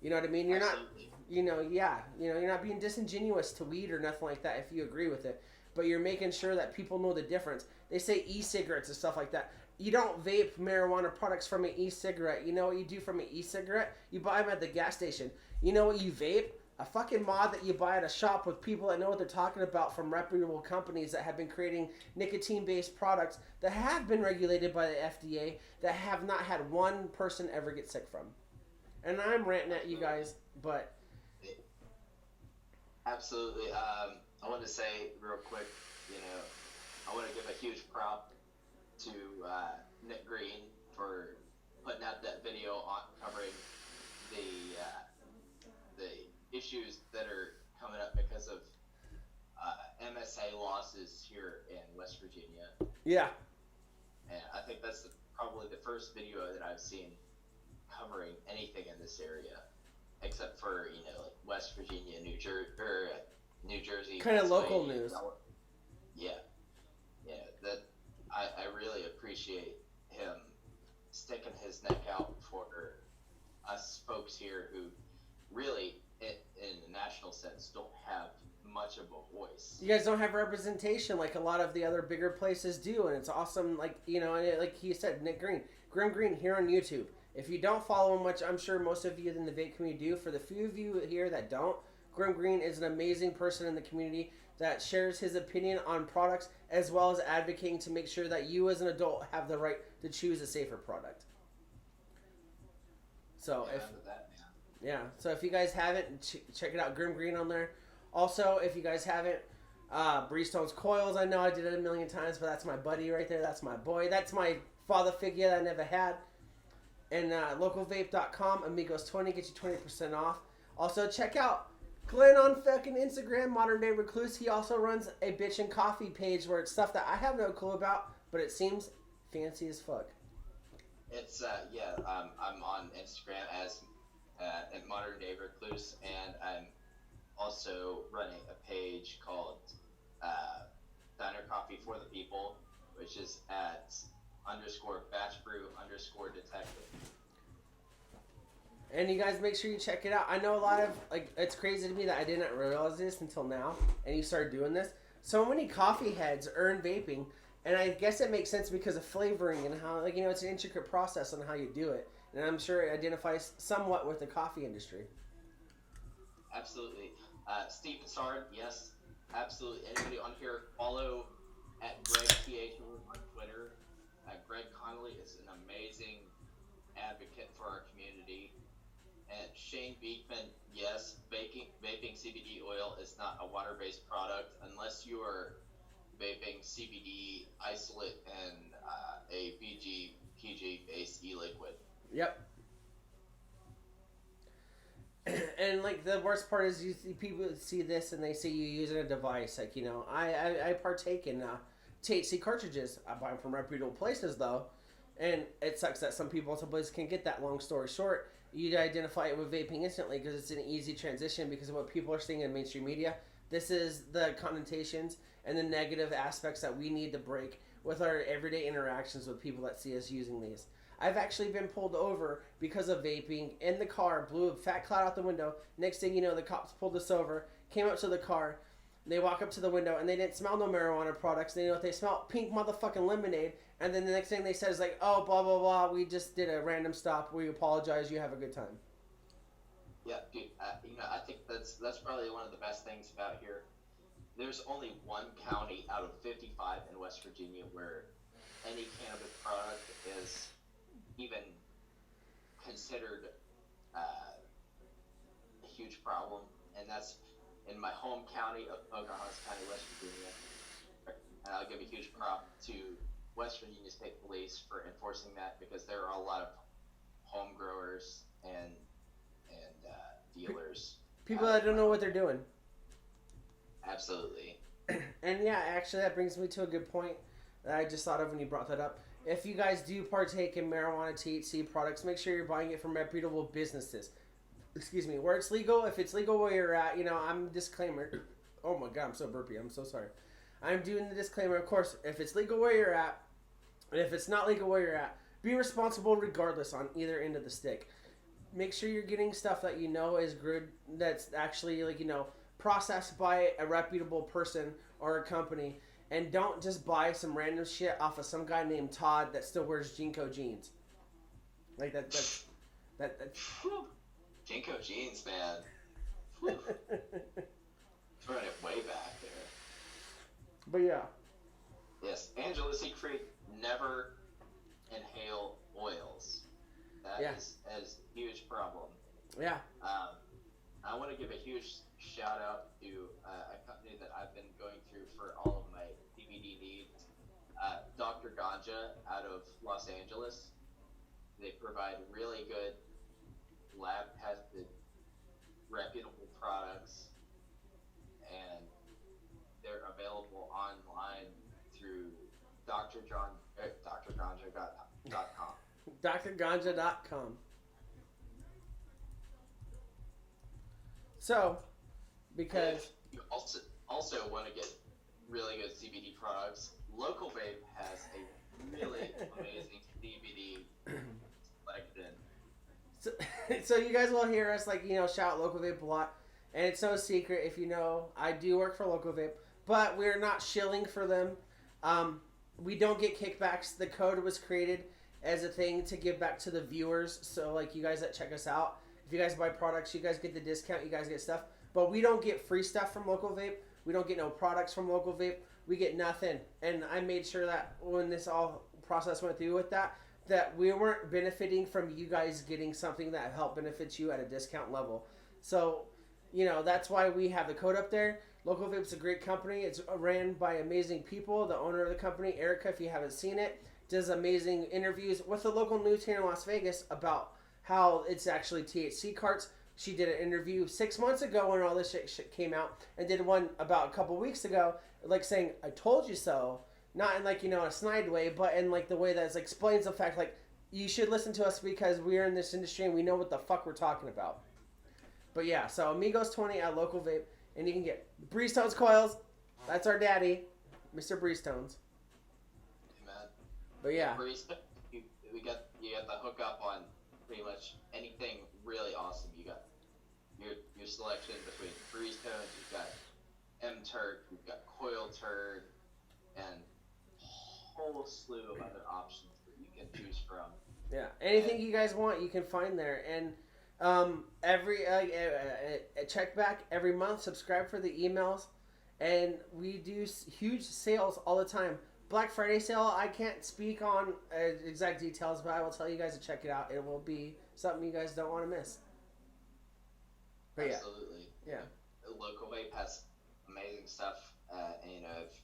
You know what I mean? You're Absolutely. you're not being disingenuous to weed or nothing like that if you agree with it. But you're making sure that people know the difference. They say e-cigarettes and stuff like that. You don't vape marijuana products from an e-cigarette. You know what you do from an e-cigarette? You buy them at the gas station. You know what you vape? a fucking mod that you buy at a shop with people that know what they're talking about from reputable companies that have been creating nicotine-based products that have been regulated by the FDA that have not had one person ever get sick from. And I'm ranting at you guys, but... Absolutely. I want to say real quick, I want to give a huge prop to Nick Green for putting out that video on covering the issues that are coming up because of MSA losses here in West Virginia. Yeah. And I think that's probably the first video that I've seen covering anything in this area, except for like West Virginia, New Jersey, kind of local news. Yeah. That I really appreciate him sticking his neck out for us folks here who really, in a national sense, don't have much of a voice. You guys don't have representation like a lot of the other bigger places do, and it's awesome. Like and like he said, Nick Green, Grim Green here on YouTube. If you don't follow him, which I'm sure most of you in the vape community do, for the few of you here that don't, Grim Green is an amazing person in the community that shares his opinion on products as well as advocating to make sure that you as an adult have the right to choose a safer product. So so if you guys haven't, check it out, Grim Green on there. Also, if you guys haven't, Breestone's Coils, I know I did it a million times, but that's my buddy right there. That's my boy. That's my father figure that I never had. And localvape.com, Amigos20, get you 20% off. Also, check out Glenn on fucking Instagram, Modern Day Recluse. He also runs a bitch and coffee page where it's stuff that I have no clue about, but it seems fancy as fuck. It's, I'm on Instagram as at Modern Day Recluse, and I'm also running a page called Diner Coffee for the People, which is at _batchbrew_detective. And you guys make sure you check it out. I know a lot of, it's crazy to me that I didn't realize this until now, and you started doing this. So many coffee heads earn vaping, and I guess it makes sense because of flavoring and how, it's an intricate process on how you do it. And I'm sure it identifies somewhat with the coffee industry. Absolutely. Steve Sard, yes, absolutely. Anybody on here, follow at Greg TH on Twitter. Greg Connolly is an amazing advocate for our community. And Shane Beekman, yes, vaping CBD oil is not a water-based product unless you are vaping CBD isolate and a PG-based e-liquid. Yep. And the worst part is you see people see this and they see you using a device. I partake in THC cartridges. I buy them from reputable places though, and it sucks that some people can get that. Long story short, you identify it with vaping instantly because it's an easy transition because of what people are seeing in mainstream media. This is the connotations and the negative aspects that we need to break with our everyday interactions with people that see us using these. I've actually been pulled over because of vaping in the car, blew a fat cloud out the window. Next thing you know, the cops pulled us over, came up to the car, they walk up to the window, and they didn't smell no marijuana products. They know what they smell? Pink motherfucking lemonade. And then the next thing they said is oh, blah, blah, blah, we just did a random stop. We apologize. You have a good time. Yeah, dude, I think that's probably one of the best things about here. There's only one county out of 55 in West Virginia where any cannabis product is even considered a huge problem, and that's in my home county of Pocahontas County, West Virginia. And I'll give a huge prop to West Virginia State Police for enforcing that because there are a lot of home growers and dealers. People that don't know what they're doing. Absolutely. And yeah, actually that brings me to a good point that I just thought of when you brought that up. If you guys do partake in marijuana THC products, make sure you're buying it from reputable businesses. Excuse me, where it's legal. If it's legal where you're at, I'm disclaimer. Oh my god, I'm so burpy. I'm so sorry. I'm doing the disclaimer. Of course, if it's legal where you're at, and if it's not legal where you're at, be responsible regardless on either end of the stick. Make sure you're getting stuff that is good, that's actually processed by a reputable person or a company, and don't just buy some random shit off of some guy named Todd that still wears Jinko jeans. That Jinko jeans, man. Throwing it way back there. But yeah. Yes, Angela Siegfried, never inhale oils. That Yeah. is a huge problem. Yeah. I want to give a huge shout out to a company that I've been going through for all of my DVD needs. Dr. Ganja out of Los Angeles. They provide really good lab tested, reputable products, and they're available online through drganja.com. drganja.com. So, because If you also want to get really good CBD products, Local Vape has a really amazing CBD selection. so you guys will hear us shout Local Vape a lot, and it's no secret if you know I do work for Local Vape, but we're not shilling for them. We don't get kickbacks. The code was created as a thing to give back to the viewers. So like you guys that check us out, if you guys buy products, you guys get the discount. You guys get stuff, but we don't get free stuff from Local Vape. We don't get no products from Local Vape. We get nothing. And I made sure that when this all process went through with that we weren't benefiting from you guys getting something that helped benefits you at a discount level. So, that's why we have the code up there. Local Vape's a great company. It's ran by amazing people. The owner of the company, Erica, if you haven't seen it, does amazing interviews with the local news here in Las Vegas about how it's actually THC carts. She did an interview 6 months ago when all this shit came out, and did one about a couple weeks ago, saying, I told you so. Not in a snide way, but in the way that explains the fact you should listen to us because we're in this industry and we know what the fuck we're talking about. But yeah, so Amigos 20 at Local Vape, and you can get Breeze Tones coils. That's our daddy, Mr. Breeze Tones. Amen. But yeah, you got the hookup on pretty much anything really awesome. You got your selection between Breeze Tones, you've got M-Turd, you've got Coil Turd, and whole slew of other options that you can choose from. Yeah, anything you guys want, you can find there. And every check back every month. Subscribe for the emails, and we do huge sales all the time. Black Friday sale, I can't speak on exact details, but I will tell you guys to check it out. It will be something you guys don't want to miss. But Absolutely. Yeah. Local Vape has amazing stuff.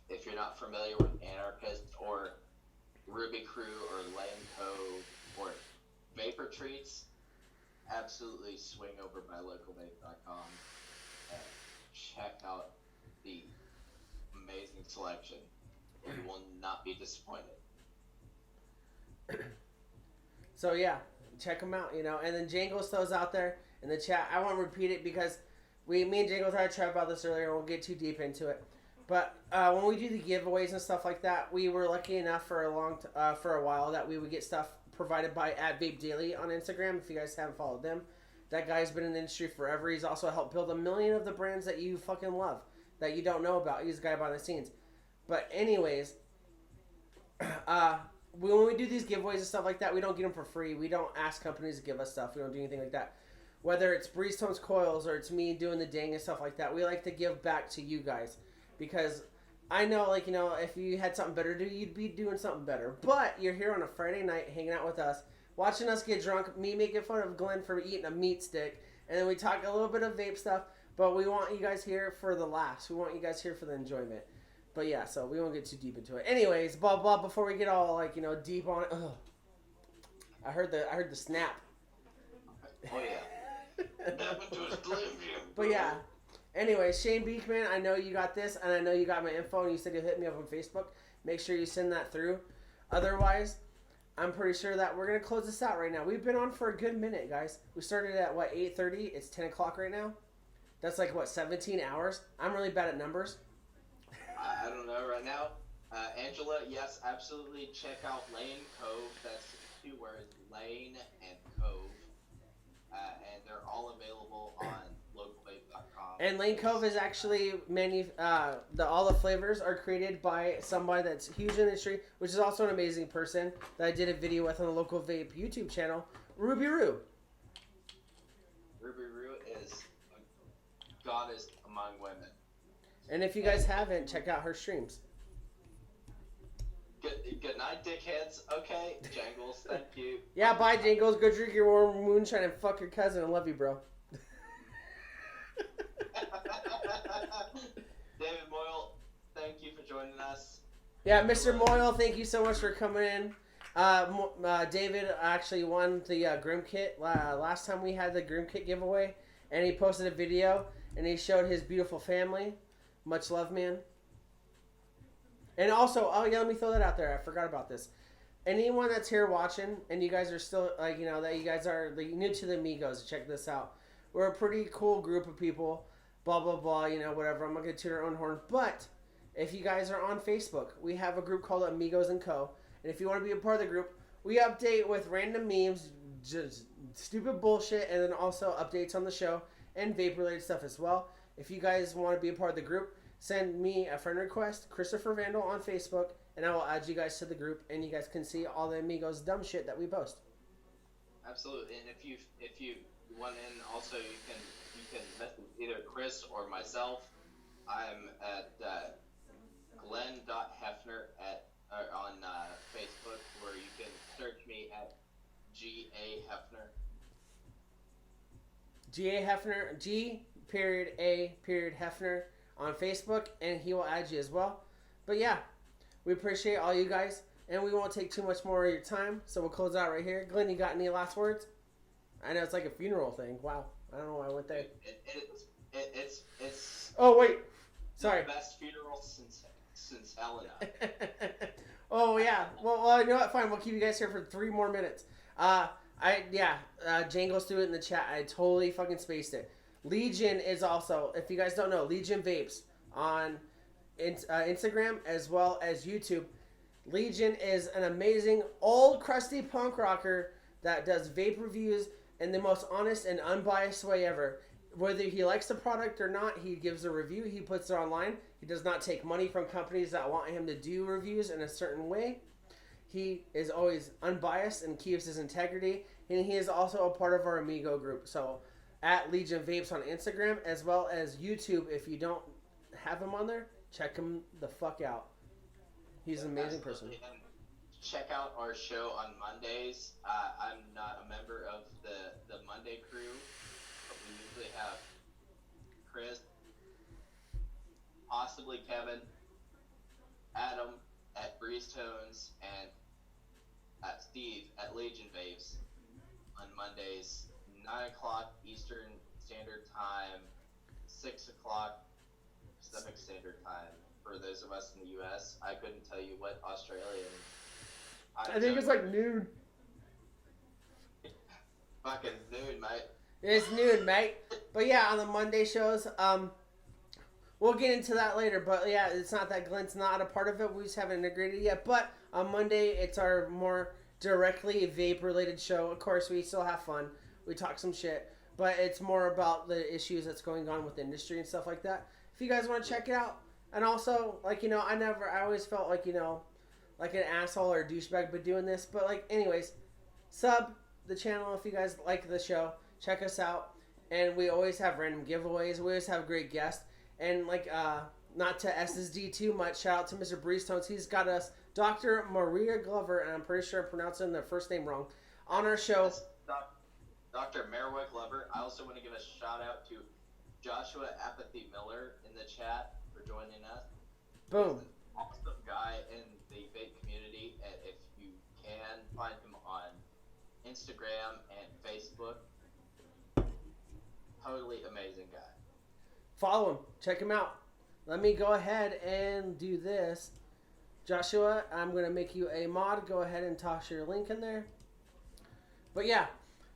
If you're not familiar with Anarchist or Ruby Crew or Lane Cove or Vapor Treats, absolutely swing over by localvape.com and check out the amazing selection. You will not be disappointed. So yeah, check them out, and then Jangles throws out there in the chat. I won't repeat it because me and Jangles had a chat about this earlier. We'll get too deep into it. But when we do the giveaways and stuff like that, we were lucky enough for a while that we would get stuff provided by @VapeDaily on Instagram. If you guys haven't followed them, that guy's been in the industry forever. He's also helped build 1 million of the brands that you fucking love that you don't know about. He's a guy behind the scenes. But anyways, when we do these giveaways and stuff like that, we don't get them for free. We don't ask companies to give us stuff. We don't do anything like that. Whether it's Breeze Tones coils or it's me doing the dang and stuff like that, we like to give back to you guys. Because I know, if you had something better to do, you'd be doing something better. But you're here on a Friday night hanging out with us, watching us get drunk, me making fun of Glenn for eating a meat stick, and then we talk a little bit of vape stuff. But we want you guys here for the laughs. We want you guys here for the enjoyment. But yeah, so we won't get too deep into it. Anyways, blah blah. Before we get all deep on it, I heard the snap. Oh yeah. But yeah. Anyway, Shane Beekman, I know you got this, and I know you got my info, and you said you'll hit me up on Facebook. Make sure you send that through. Otherwise, I'm pretty sure that we're going to close this out right now. We've been on for a good minute, guys. We started at, 8:30? It's 10 o'clock right now? That's 17 hours? I'm really bad at numbers. I don't know right now. Angela, yes, absolutely. Check out Lane Cove. That's 2 words, Lane and Cove. And they're all available on localvape.com. And Lane Cove is actually all the flavors are created by somebody that's huge in the industry, which is also an amazing person that I did a video with on the Local Vape YouTube channel, Ruby Roo. Ruby Roo is goddess among women. And if you guys haven't, check out her streams. Good night, dickheads. Okay, Jangles, thank you. Yeah, bye, Jingles. Go drink your warm moonshine and fuck your cousin. I love you, bro. David Moyle, thank you for joining us. Yeah, Mr. Moyle, thank you so much for coming in. David actually won the Grim Kit last time we had the Grim Kit giveaway, and he posted a video and he showed his beautiful family. Much love, man. And also, oh yeah, let me throw that out there. I forgot about this. Anyone that's here watching, and you guys are still that you guys are new to the Amigos, check this out. We're a pretty cool group of people. Blah blah blah. Whatever. I'm not gonna toot our own horn, but if you guys are on Facebook, we have a group called Amigos and Co. And if you want to be a part of the group, we update with random memes, just stupid bullshit, and then also updates on the show and vape-related stuff as well. If you guys want to be a part of the group, send me a friend request, Christopher Vandal on Facebook, and I will add you guys to the group, and you guys can see all the Amigos dumb shit that we post. Absolutely, and if you want in, also you can message either Chris or myself. I'm at Glenn.Hefner on Facebook, where you can search me at G.A. Hefner. G.A. Hefner, G.A. on Facebook, and he will add you as well. But yeah, we appreciate all you guys, and we won't take too much more of your time, so we'll close out right here. Glenn, you got any last words? I know it's like a funeral thing. Wow, I don't know why I went there. It's Oh wait, sorry. the best funeral since Helena. Oh yeah. Well, you know what? Fine. We'll keep you guys here for 3 more minutes. Jangles threw it in the chat. I totally fucking spaced it. Legion is also, if you guys don't know, Legion Vapes on Instagram as well as YouTube. Legion is an amazing old crusty punk rocker that does vape reviews in the most honest and unbiased way ever. Whether he likes the product or not, he gives a review. He puts it online. He does not take money from companies that want him to do reviews in a certain way. He is always unbiased and keeps his integrity. And he is also a part of our Amigo group. So, at Legion Vapes on Instagram as well as YouTube. If you don't have him on there, check him the fuck out. He's an amazing person. And check out our show on Mondays. I'm not a member of the Monday crew, but we usually have Chris, possibly Kevin, Adam at Breeze Tones, and Steve at Legion Vapes on Mondays, 9 o'clock Eastern Standard Time, 6 o'clock Pacific Standard Time. For those of us in the U.S., I couldn't tell you what Australian. I think it's like noon. Fucking noon, mate. It's noon, mate. But yeah, on the Monday shows, we'll get into that later. But yeah, it's not that Glenn's not a part of it. We just haven't integrated yet. But on Monday, it's our more directly vape-related show. Of course, we still have fun. We talk some shit. But it's more about the issues that's going on with the industry and stuff like that. If you guys want to check it out. And also, I always felt like an asshole or a douchebag by doing this. But anyways, sub the channel if you guys like the show. Check us out. And we always have random giveaways. We always have great guests. And not to SSD too much, shout out to Mr. Breeze Tones. He's got us Dr. Maria Glover, and I'm pretty sure I'm pronouncing their first name wrong, on our show. Dr. Merrick Glover. I also want to give a shout out to Joshua Apathy Miller in the chat for joining us. Boom. He's an awesome guy in the vape community, and if you can find him on Instagram and Facebook, totally amazing guy. Follow him. Check him out. Let me go ahead and do this. Joshua, I'm going to make you a mod. Go ahead and toss your link in there. But yeah,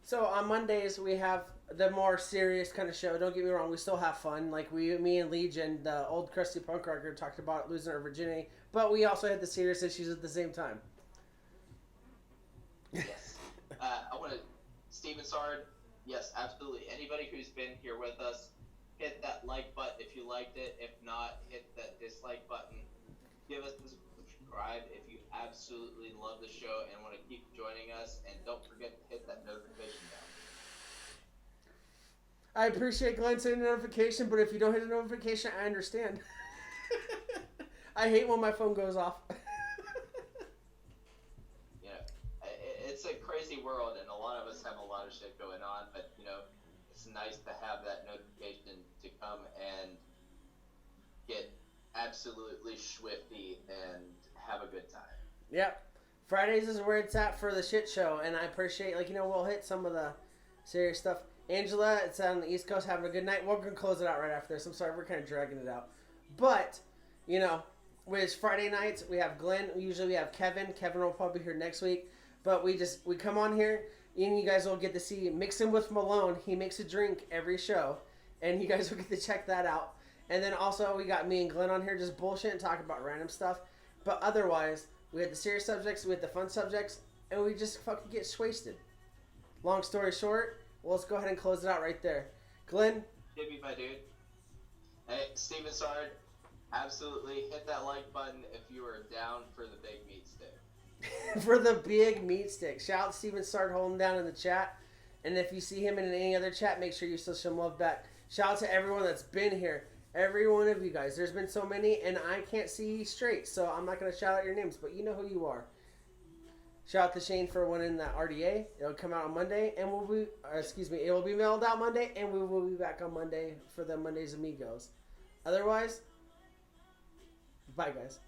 so on Mondays we have the more serious kind of show. Don't get me wrong, we still have fun. Me and Legion, the old crusty punk rocker, talked about losing our virginity. But we also had the serious issues at the same time. Yes. I want to, Steven Sard, yes, absolutely. Anybody who's been here with us, hit that like button if you liked it. If not, hit that dislike button. Give us a subscribe if you absolutely love the show and want to keep joining us. And don't forget to hit that notification bell. I appreciate Glenn sending a notification, but if you don't hit a notification, I understand. I hate when my phone goes off. You know, it's a crazy world, and a lot of us have a lot of shit going on. But you know, it's nice to have that notification to come and get absolutely swifty and have a good time. Yep. Fridays is where it's at for the shit show, and I appreciate, like, you know, we'll hit some of the serious stuff. Angela, it's on the East Coast, having a good night. We're going to close it out right after this. I'm sorry, we're kind of dragging it out. But, you know, with Friday nights, we have Glenn. Usually we have Kevin. Kevin will probably be here next week. But we come on here, and you guys will get to see Mixing with Malone. He makes a drink every show, and you guys will get to check that out. And then also we got me and Glenn on here just bullshit and talk about random stuff. But otherwise, we had the serious subjects, we had the fun subjects, and we just fucking get wasted. Long story short, well, let's go ahead and close it out right there. Glenn? Jimmy, my dude. Hey, Steven Sard, absolutely hit that like button if you are down for the big meat stick. For the big meat stick. Shout out Steven Sard holding down in the chat. And if you see him in any other chat, make sure you still show him love back. Shout out to everyone that's been here. Every one of you guys. There's been so many, and I can't see straight, so I'm not going to shout out your names, but you know who you are. Shout out to Shane for winning that RDA. It'll come out on Monday, and it will be mailed out Monday, and we will be back on Monday for the Mondays Amigos. Otherwise, bye guys.